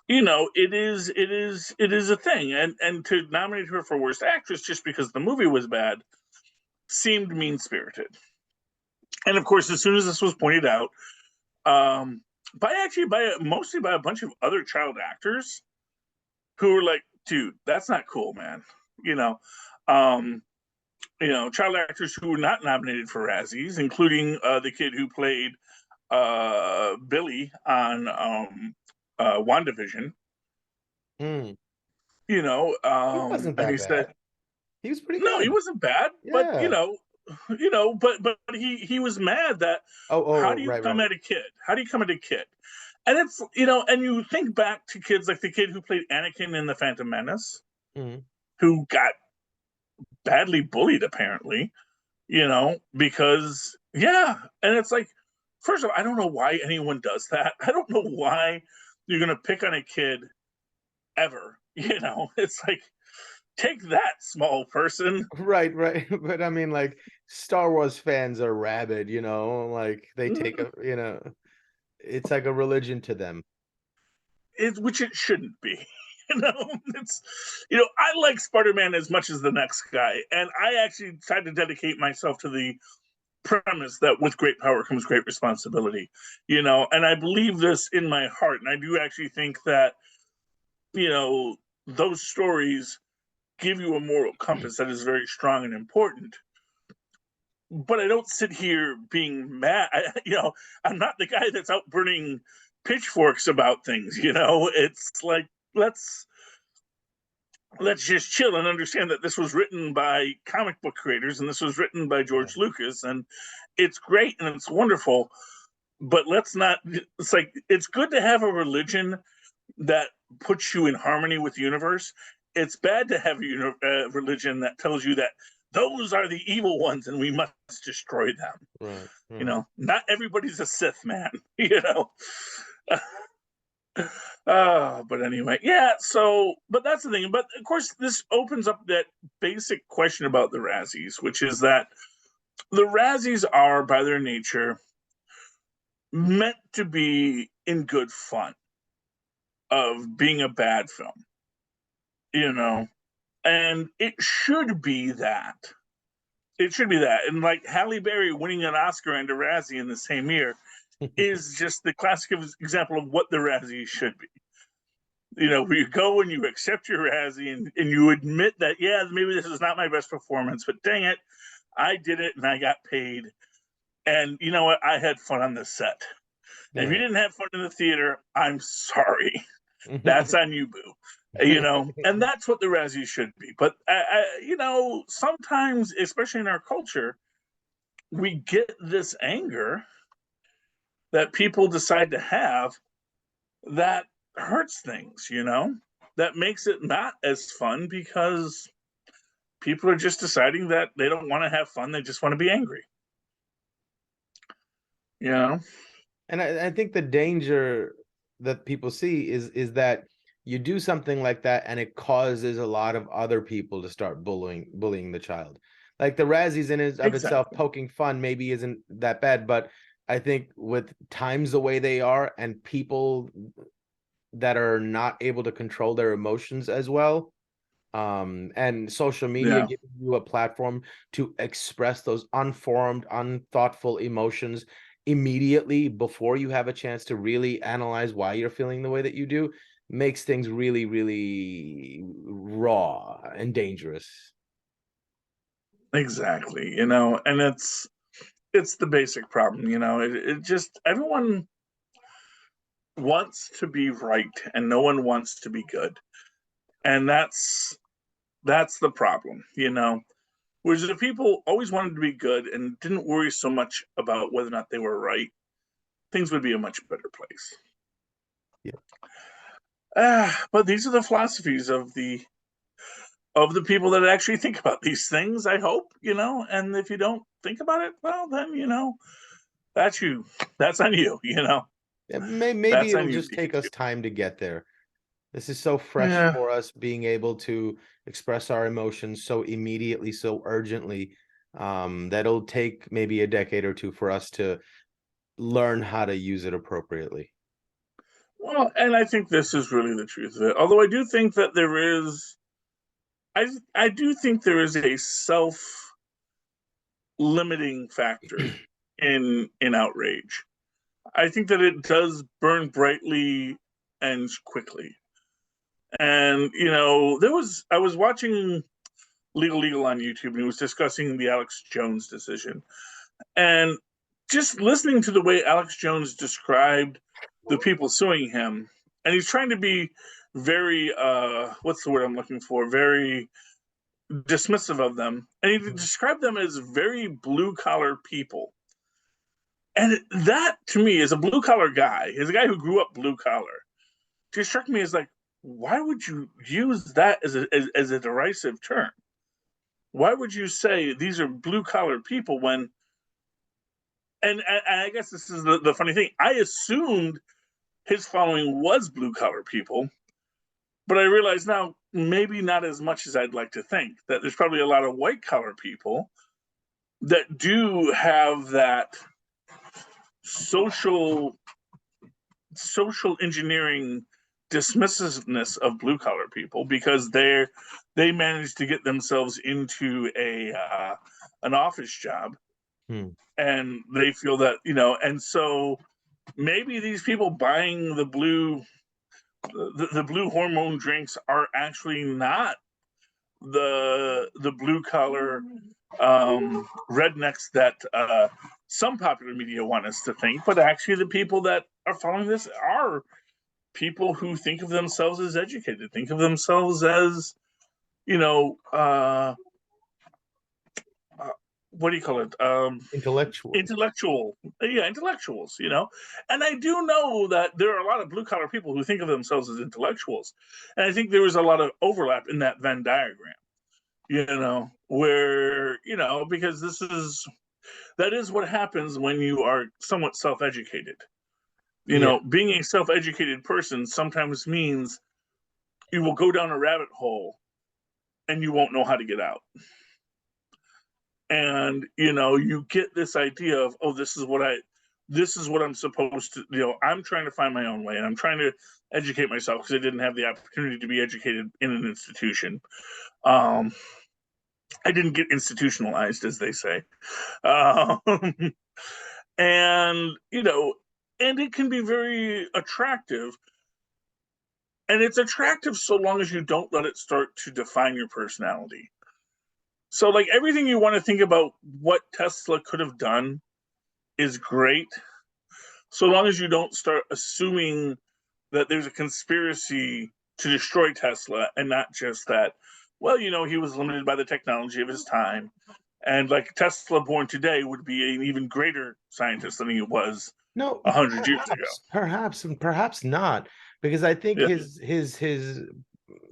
It is a thing, and to nominate her for worst actress just because the movie was bad seemed mean spirited. And of course, as soon as this was pointed out, mostly by a bunch of other child actors who were like, "Dude, that's not cool, man." Um, child actors who were not nominated for Razzies, including the kid who played Billy on WandaVision. Mm. He wasn't And he that said, bad. He was pretty no, he good. wasn't bad, but Yeah. but he was mad that how Oh, do you right, come right. at a kid? How do you come at a kid? And it's and you think back to kids like the kid who played Anakin in the Phantom Menace, Mm. who got badly bullied apparently, because and it's like, first of all, I don't know why anyone does that. I don't know why you're gonna pick on a kid ever. It's like, take that, small person. Right, right. But I mean, like, Star Wars fans are rabid, like they take it's like a religion to them. Which it shouldn't be. It's I like Spider-Man as much as the next guy, and I actually tried to dedicate myself to the premise that with great power comes great responsibility. And I believe this in my heart, and I do actually think that those stories give you a moral compass that is very strong and important. But I don't sit here being mad. I'm not the guy that's out burning pitchforks about things. It's like, let's just chill and understand that this was written by comic book creators and this was written by Right. George Lucas, and it's great and it's wonderful. But let's not. It's like, it's good to have a religion that puts you in harmony with the universe. It's bad to have a religion that tells you that those are the evil ones and we must destroy them. Right, right. Not everybody's a Sith, man. But anyway, yeah. So, but that's the thing. But of course, this opens up that basic question about the Razzies, which is that the Razzies are, by their nature, meant to be in good fun of being a bad film, and it should be that. It should be that. And like Halle Berry winning an Oscar and a Razzie in the same year is just the classic example of what the Razzie should be. Where you go and you accept your Razzie, and you admit that, yeah, maybe this is not my best performance, but dang it, I did it and I got paid. And you know what? I had fun on this set. And if you Right. didn't have fun in the theater, I'm sorry. That's on you, boo. And that's what the Razzie should be. But sometimes, especially in our culture, we get this anger that people decide to have that hurts things, that makes it not as fun, because people are just deciding that they don't want to have fun. They just want to be angry. You know? And I think the danger that people see is that you do something like that and it causes a lot of other people to start bullying the child. Like the Razzies in of itself, Exactly. poking fun maybe isn't that bad, but I think with times the way they are and people that are not able to control their emotions as well, and social media Yeah. giving you a platform to express those unformed, unthoughtful emotions immediately before you have a chance to really analyze why you're feeling the way that you do, makes things really, really raw and dangerous. Exactly. You know, and it's the basic problem. You know, it just everyone wants to be right, and no one wants to be good, and that's the problem. You know, whereas if people always wanted to be good and didn't worry so much about whether or not they were right, things would be a much better place. Yeah. But these are the philosophies of the people that actually think about these things, I hope, you know. And if you don't think about it, well, then, you know, that's you. That's on you, you know. Maybe That's it'll on you, just take us DQ. time to get there. This is so fresh Yeah. for us, being able to express our emotions so immediately, so urgently, that it'll take maybe a decade or two for us to learn how to use it appropriately. Well, and I think this is really the truth of it. Although I do think that there is, I do think there is a self limiting factor in outrage. I think that it does burn brightly and quickly. And you know, I was watching Legal on YouTube, and he was discussing the Alex Jones decision. And just listening to the way Alex Jones described the people suing him, and he's trying to be very what's the word I'm looking for? Very dismissive of them. And he described them as very blue collar people. And that to me is a blue collar guy, is a guy who grew up blue collar. Just struck me as like, why would you use that as a derisive term? Why would you say these are blue collar people when and I guess this is the funny thing. I assumed his following was blue collar people, but I realize now maybe not as much as I'd like to think. That there's probably a lot of white collar people that do have that social social engineering dismissiveness of blue collar people because they managed to get themselves into a an office job, Hmm. and they feel that, you know, and so maybe these people buying the blue hormone drinks are actually not the blue collar rednecks that some popular media want us to think, but actually the people that are following this are people who think of themselves as educated, think of themselves as, you know, what do you call it? Intellectuals. Intellectual, yeah, intellectuals, you know. And I do know that there are a lot of blue collar people who think of themselves as intellectuals, and I think there is a lot of overlap in that Venn diagram, you know, where, you know, because that is what happens when you are somewhat self-educated. You Yeah. know, being a self-educated person sometimes means you will go down a rabbit hole and you won't know how to get out. And you know, you get this idea of, oh, this is what I'm supposed to, you know, I'm trying to find my own way, and I'm trying to educate myself because I didn't have the opportunity to be educated in an institution. um I didn't get institutionalized, as they say. um and you know, and it can be very attractive, and it's attractive so long as you don't let it start to define your personality. So like everything you want to think about what Tesla could have done is great, so long as you don't start assuming that there's a conspiracy to destroy Tesla, and not just that, well, you know, he was limited by the technology of his time. And like Tesla born today would be an even greater scientist than he was No, 100 years ago. perhaps, and perhaps not, because I think Yeah. his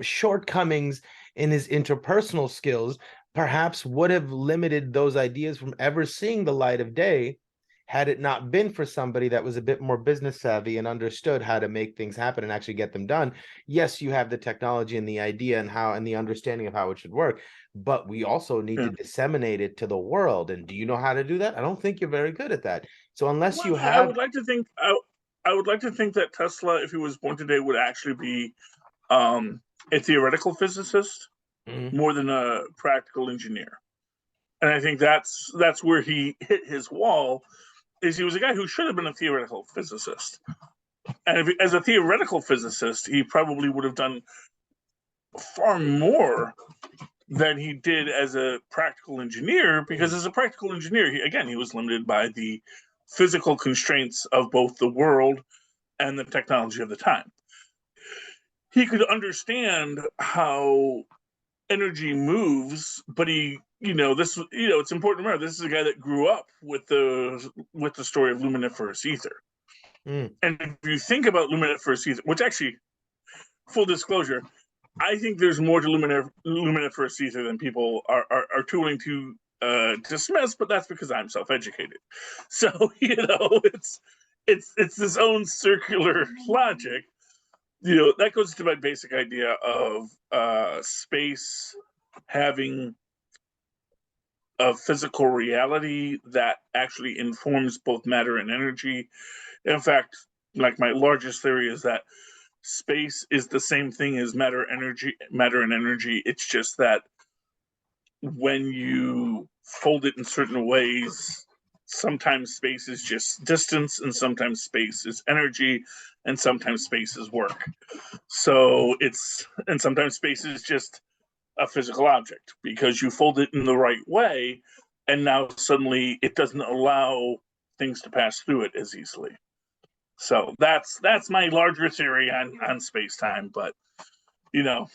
shortcomings in his interpersonal skills perhaps would have limited those ideas from ever seeing the light of day, had it not been for somebody that was a bit more business savvy and understood how to make things happen and actually get them done. Yes, you have the technology and the idea and the understanding of how it should work, but we also need to disseminate it to the world. And do you know how to do that? I don't think you're very good at that. So unless you Well, I have would like to think I would like to think that Tesla, if he was born today, would actually be um, a theoretical physicist Mhm. more than a practical engineer. And I think that's where he hit his wall. Is he was a guy who should have been a theoretical physicist, and if, as a theoretical physicist, he probably would have done far more than he did as a practical engineer. Because as a practical engineer, he was limited by the physical constraints of both the world and the technology of the time. He could understand how energy moves, but it's important to remember this is a guy that grew up with the story of luminiferous ether. Mm. And if you think about luminiferous ether, which actually, full disclosure, I think there's more to luminiferous ether than people are too willing to dismiss, but that's because I'm self-educated. So it's this own circular logic. That goes to my basic idea of space having a physical reality that actually informs both matter and energy. In fact, like my largest theory is that space is the same thing as matter and energy. It's just that when you fold it in certain ways, sometimes space is just distance, and sometimes space is energy, and sometimes space is work. And sometimes space is just a physical object because you fold it in the right way, and now suddenly it doesn't allow things to pass through it as easily. So that's my larger theory on space time, but you know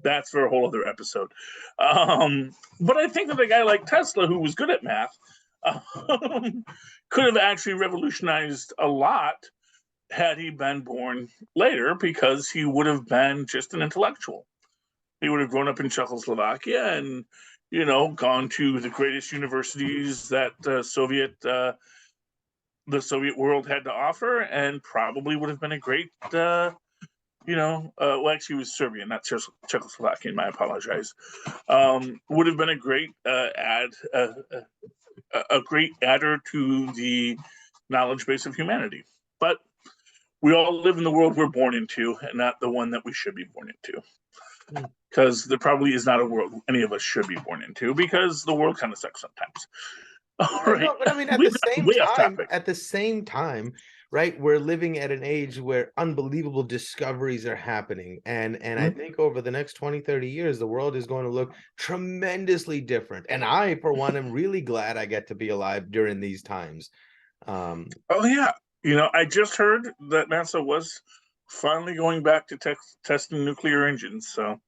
that's for a whole other episode. But I think that a guy like Tesla, who was good at math, um, could have actually revolutionized a lot had he been born later, because he would have been just an intellectual. He would have grown up in Czechoslovakia and gone to the greatest universities that the Soviet world had to offer, and probably would have been a great well, actually, it was Serbian, not Czechoslovakian. I apologize. Would have been a great a great adder to the knowledge base of humanity. But we all live in the world we're born into, and not the one that we should be born into. Because there probably is not a world any of us should be born into, because the world kind of sucks sometimes. All right. No, but I mean, We've gotten way off topic. at the same time, right? We're living at an age where unbelievable discoveries are happening. And I think over the next 20, 30 years, the world is going to look tremendously different. And I, for one, am really glad I get to be alive during these times. Oh, yeah. I just heard that NASA was finally going back to testing nuclear engines. So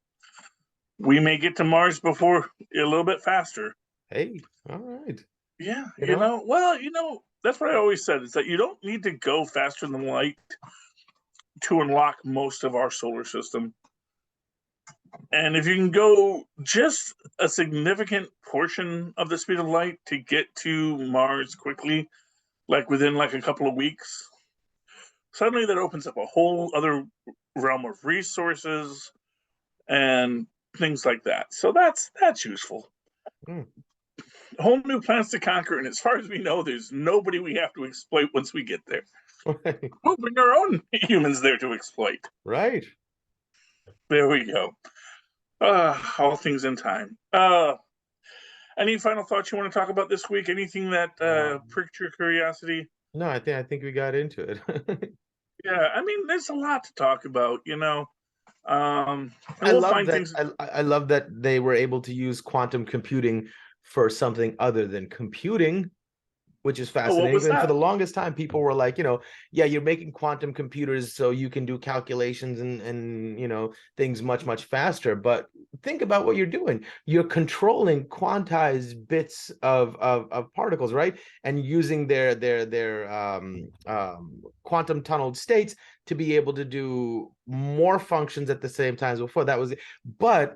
we may get to Mars before a little bit faster. Hey, all right. Yeah, Well, that's what I always said, is that you don't need to go faster than light to unlock most of our solar system. And if you can go just a significant portion of the speed of light to get to Mars quickly, like within like a couple of weeks, suddenly that opens up a whole other realm of resources and things like that. So that's useful. Whole new planets to conquer, and as far as we know, there's nobody we have to exploit once we get there. We'll bring our own humans there to exploit. Right. There we go. All things in time. Any final thoughts you want to talk about this week? Anything that pricked your curiosity? No, I think we got into it. Yeah, I mean, there's a lot to talk about, I love that they were able to use quantum computing for something other than computing, which is fascinating. What was and that? For the longest time, people were like, yeah, you're making quantum computers so you can do calculations and things much, much faster. But think about what you're doing. You're controlling quantized bits of particles, right? And using their quantum tunneled states to be able to do more functions at the same time as before. That was it. But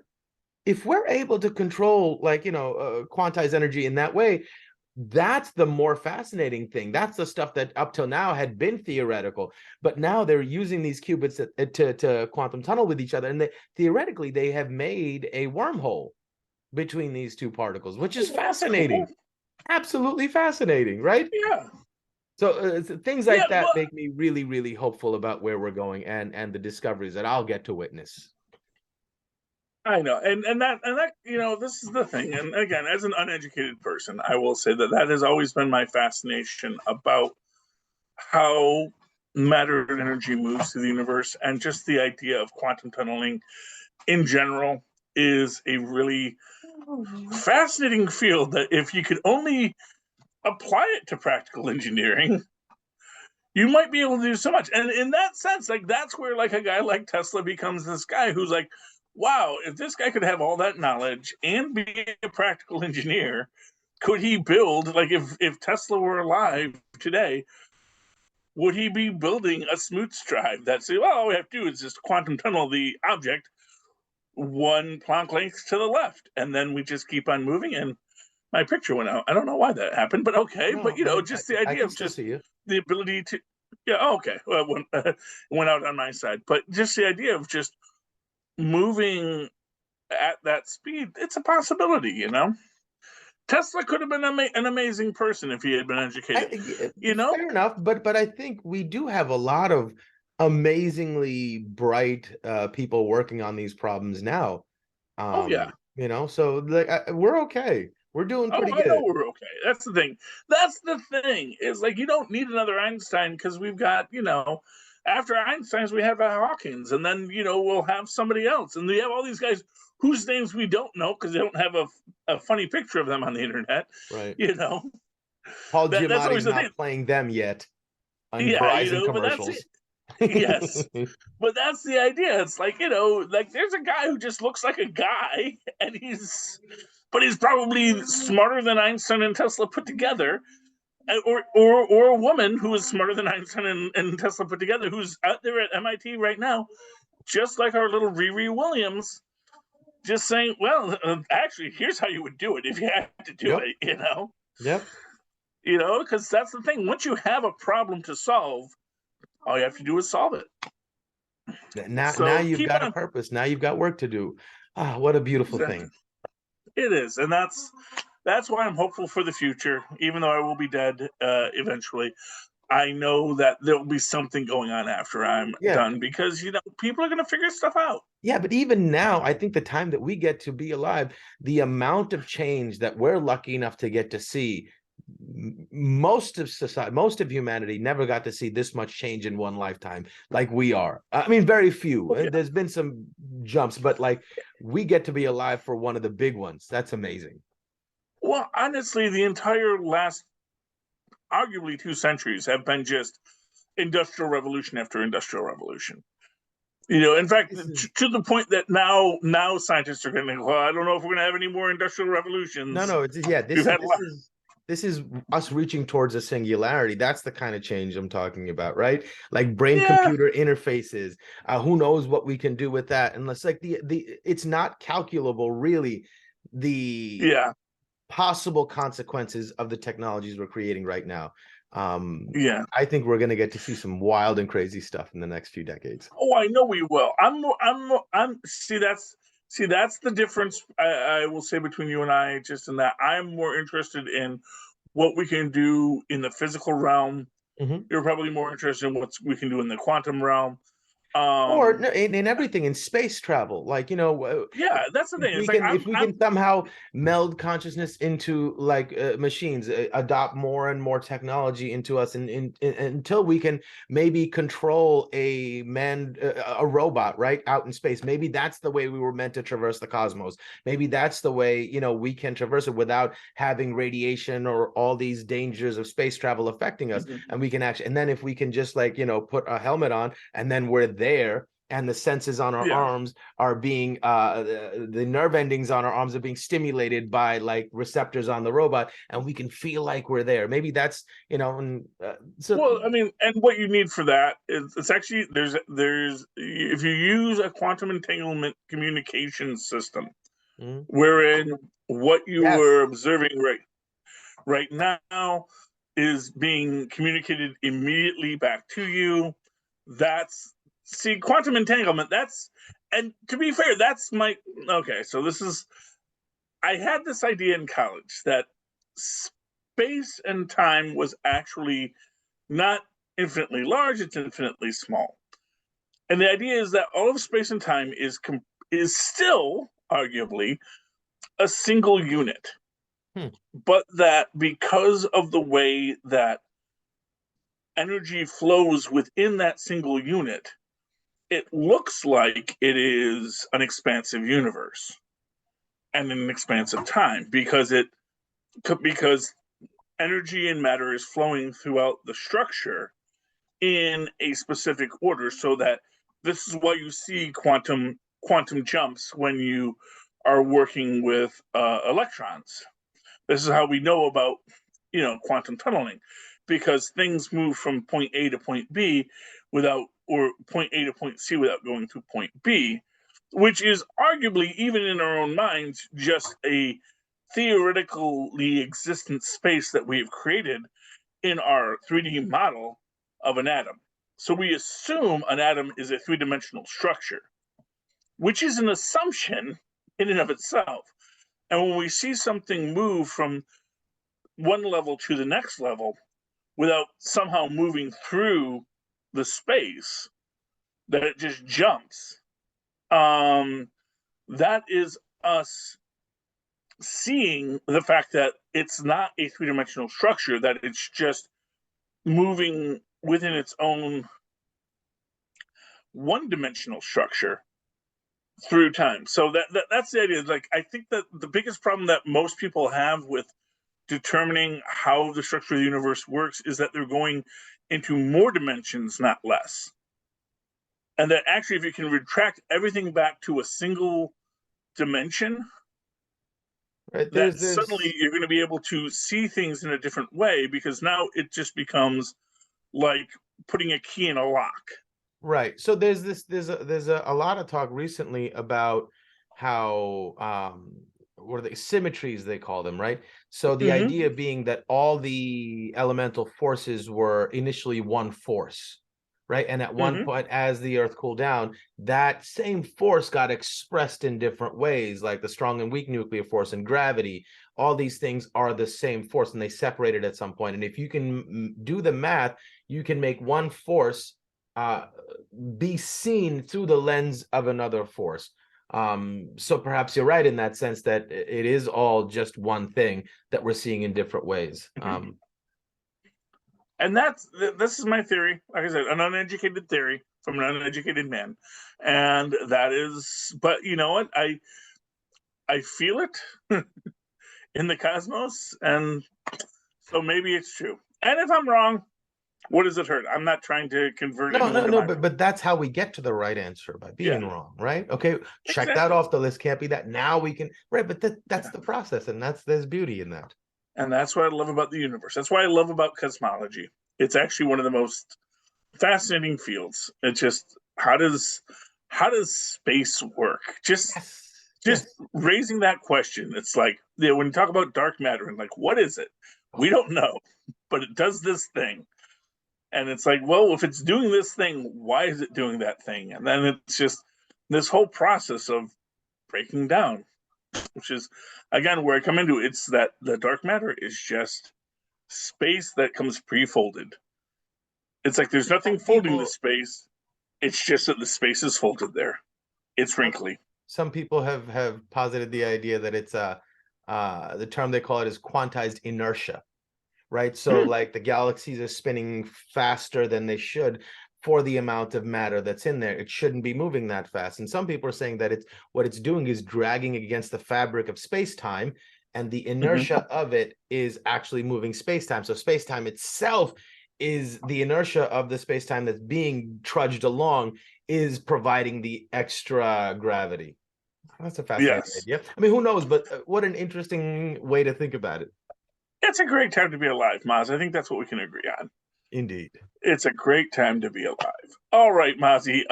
if we're able to control, like, quantized energy in that way, that's the more fascinating thing. That's the stuff that up till now had been theoretical, but now they're using these qubits to quantum tunnel with each other, and theoretically they have made a wormhole between these two particles, which is fascinating. Cool. Absolutely fascinating, right? Yeah. So things Yeah, like that well, make me really, really hopeful about where we're going and the discoveries that I'll get to witness. I know, and that this is the thing. And again, as an uneducated person, I will say that has always been my fascination about how matter and energy moves through the universe, and just the idea of quantum tunneling in general is a really fascinating field that if you could only apply it to practical engineering, you might be able to do so much. And in that sense, like, that's where like a guy like Tesla becomes this guy who's like, wow, if this guy could have all that knowledge and be a practical engineer, could he build, like, if Tesla were alive today, would he be building a smoots drive that say, well, all we have to do is just quantum tunnel the object one Planck length to the left, and then we just keep on moving? And my picture went out. I don't know why that happened, but okay. No, But just the I idea can of still just see you. the ability to, yeah, okay. Well, it went out on my side, but just the idea of just moving at that speed, it's a possibility. Tesla could have been an amazing person if he had been educated. Fair enough, but I think we do have a lot of amazingly bright people working on these problems now. Oh yeah. So like we're okay. We're doing Oh, pretty I know good. we're okay. That's the thing. That's the thing. Is like, you don't need another Einstein, because we've got, after Einstein's we have a Hawkins, and then we'll have somebody else, and we have all these guys whose names we don't know because they don't have a funny picture of them on the internet. Right. You know Paul that's Giamatti's always the not thing. playing them yet on Yeah, Verizon but that's it. commercials. Yes. But that's the idea. It's like, like, there's a guy who just looks like a guy, and he's probably smarter than Einstein and Tesla put together, or a woman who is smarter than Einstein and Tesla put together, who's out there at MIT right now, just like our little Riri Williams, just saying, well, actually, here's how you would do it if you had to do Yep. it. Yep. Because that's the thing. Once you have a problem to solve, all you have to do is solve it. Now So you've keep got a on. purpose. Now you've got work to do. Ah, what a beautiful Exactly. thing. It is, and that's why I'm hopeful for the future. Even though I will be dead eventually, I know that there will be something going on after I'm Yeah. done, because people are going to figure stuff out. Yeah, but even now, I think the time that we get to be alive, the amount of change that we're lucky enough to get to see, most of society, most of humanity never got to see this much change in one lifetime like we are. I mean, very few. Yeah. There's been some jumps, but like, we get to be alive for one of the big ones. That's amazing. Well, honestly, the entire last, arguably 2 centuries, have been just industrial revolution after industrial revolution. In fact, to the point that now scientists are going to, well, I don't know if we're going to have any more industrial revolutions. No, it's yeah. We've had This is us reaching towards a singularity. That's the kind of change I'm talking about, right? Like brain-computer interfaces. Who knows what we can do with that? And it's like it's not calculable, really, the yeah possible consequences of the technologies we're creating right now. yeah. I think we're going to get to see some wild and crazy stuff in the next few decades. Oh, I know we will. I'm that's the difference, I will say, between you and I, just in that I'm more interested in what we can do in the physical realm. Mm-hmm. You're probably more interested in what we can do in the quantum realm. Or in everything, in space travel, like, Yeah, that's the thing. It's like if we can somehow meld consciousness into, like, machines, adopt more and more technology into us, and until we can maybe control a robot right out in space. Maybe that's the way we were meant to traverse the cosmos. Maybe that's the way we can traverse it without having radiation or all these dangers of space travel affecting us. Mhm. And we can actually, and then if we can just, like, put a helmet on, and then we're there, and the senses on our arms are being the nerve endings on our arms are being stimulated by, like, receptors on the robot, and we can feel like we're there. Maybe that's so. Well, I mean, and what you need for that is, it's actually, there's if you use a quantum entanglement communication system, wherein what you Yes. were observing right now is being communicated immediately back to you. See, quantum entanglement, and to be fair, okay, so I had this idea in college that space and time was actually not infinitely large, it's infinitely small. And the idea is that all of space and time is still arguably a single unit. But that because of the way that energy flows within that single unit, it looks like it is an expansive universe and an expansive time because energy and matter is flowing throughout the structure in a specific order, so that this is why you see quantum jumps when you are working with electrons. This is how we know about quantum tunneling, because things move from point A to point B or point A to point C without going through point B, which is arguably, even in our own minds, just a theoretically existent space that we've created in our 3D model of an atom. So we assume an atom is a three-dimensional structure, which is an assumption in and of itself. And when we see something move from one level to the next level without somehow moving through the space, that it just jumps, that is us seeing the fact that it's not a three-dimensional structure, that it's just moving within its own one-dimensional structure through time. So that's the idea. Like, I think that the biggest problem that most people have with determining how the structure of the universe works is that they're going into more dimensions, not less. And that actually, if you can retract everything back to a single dimension, Right. that suddenly you're going to be able to see things in a different way, because now it just becomes like putting a key in a lock. Right. So there's a lot of talk recently about how what are they, symmetries they call them, right? So the idea being that all the elemental forces were initially one force, right? And at one point, as the Earth cooled down, that same force got expressed in different ways, like the strong and weak nuclear force and gravity. All these things are the same force, and they separated at some point. And if you can do the math, you can make one force be seen through the lens of another force. So perhaps you're right in that sense, that it is all just one thing that we're seeing in different ways. And this is my theory. Like I said, an uneducated theory from an uneducated man. And that is, but you know what? I feel it in the cosmos, and so maybe it's true. And if I'm wrong, what does it hurt? I'm not trying to convert anyone to my but that's how we get to the right answer, by being wrong, right? Okay, check that off the list. Can't be that. Now we can, right? But that's the process, and there's beauty in that. And that's what I love about the universe. That's why I love about cosmology. It's actually one of the most fascinating fields. It's just how does space work? Just raising that question. It's like, when you talk about dark matter and like, what is it? We don't know, but it does this thing. And it's like, well, if it's doing this thing, why is it doing that thing? And then it's just this whole process of breaking down, which is, again, where I come into. It's that the dark matter is just space that comes pre-folded. It's like there's nothing folding the space. It's just that the space is folded there. It's wrinkly. Some people have posited the idea that it's the term they call it is quantized inertia, right? So like the galaxies are spinning faster than they should for the amount of matter that's in there. It shouldn't be moving that fast. And some people are saying that what it's doing is dragging against the fabric of space-time, and the inertia of it is actually moving space-time. So space-time itself is the inertia of the space-time that's being trudged along, is providing the extra gravity. That's a fascinating idea. I mean, who knows, but what an interesting way to think about it. It's a great time to be alive, Mozz. I think that's what we can agree on. Indeed. It's a great time to be alive. All right, Mozzie.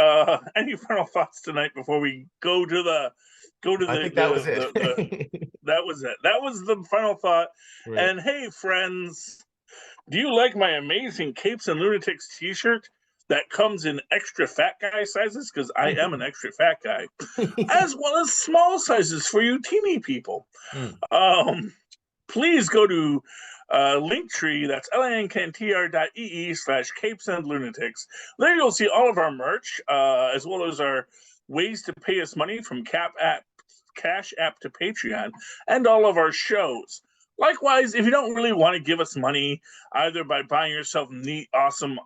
Any final thoughts tonight before we go to go to I think that was it. that was it. That was the final thought. Right. And hey, friends, do you like my amazing Capes and Lunatics t-shirt that comes in extra fat guy sizes? Because I am an extra fat guy, as well as small sizes for you teeny people. Please go to Linktree, that's linktr.ee/CapesandLunatics. There you'll see all of our merch, as well as our ways to pay us money from Cash App to Patreon, and all of our shows. Likewise, if you don't really want to give us money, either by buying yourself neat, awesome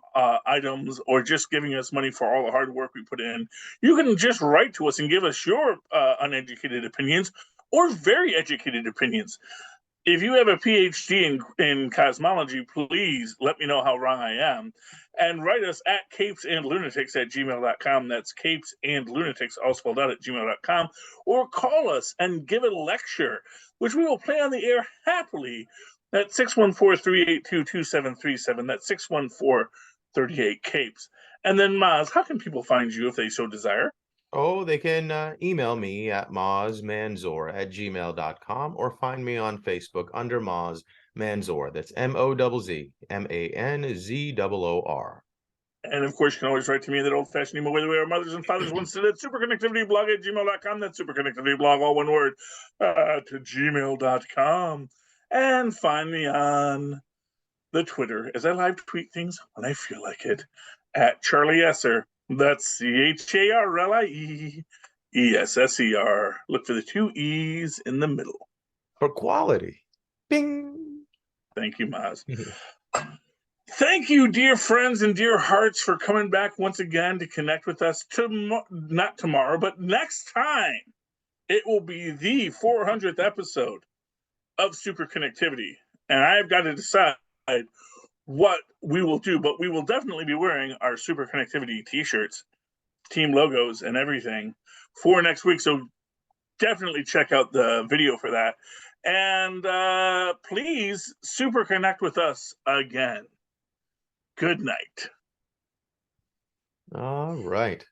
items or just giving us money for all the hard work we put in, you can just write to us and give us your uneducated opinions or very educated opinions. If you have a PhD in cosmology, please let me know how wrong I am. And write us at CapesandLunatics@gmail.com. That's CapesandLunatics, all spelled out, at gmail.com. Or call us and give a lecture, which we will play on the air happily at 614-382-2737. That's 614-38-CAPES. And then, Mozz, how can people find you if they so desire? Oh, they can email me at mozzmanzor@gmail.com or find me on Facebook under Mozz Manzor. That's MOZZMANZOOR. And of course, you can always write to me in that old-fashioned email way our mothers and fathers once did at superconnectivityblog@gmail.com. That's superconnectivityblog, all one word, to gmail.com. And find me on the Twitter as I live tweet things when I feel like it at Charlie Esser. That's CharlieEsser. Look for the two E's in the middle. For quality. Bing. Thank you, Mozz. Thank you, dear friends and dear hearts, for coming back once again to connect with us. Not tomorrow, but next time. It will be the 400th episode of Superconnectivity. And I've got to decide what we will do, but we will definitely be wearing our Superconnectivity t-shirts, team logos, and everything for next week. So definitely check out the video for that. And please super connect with us again. Good night. All right.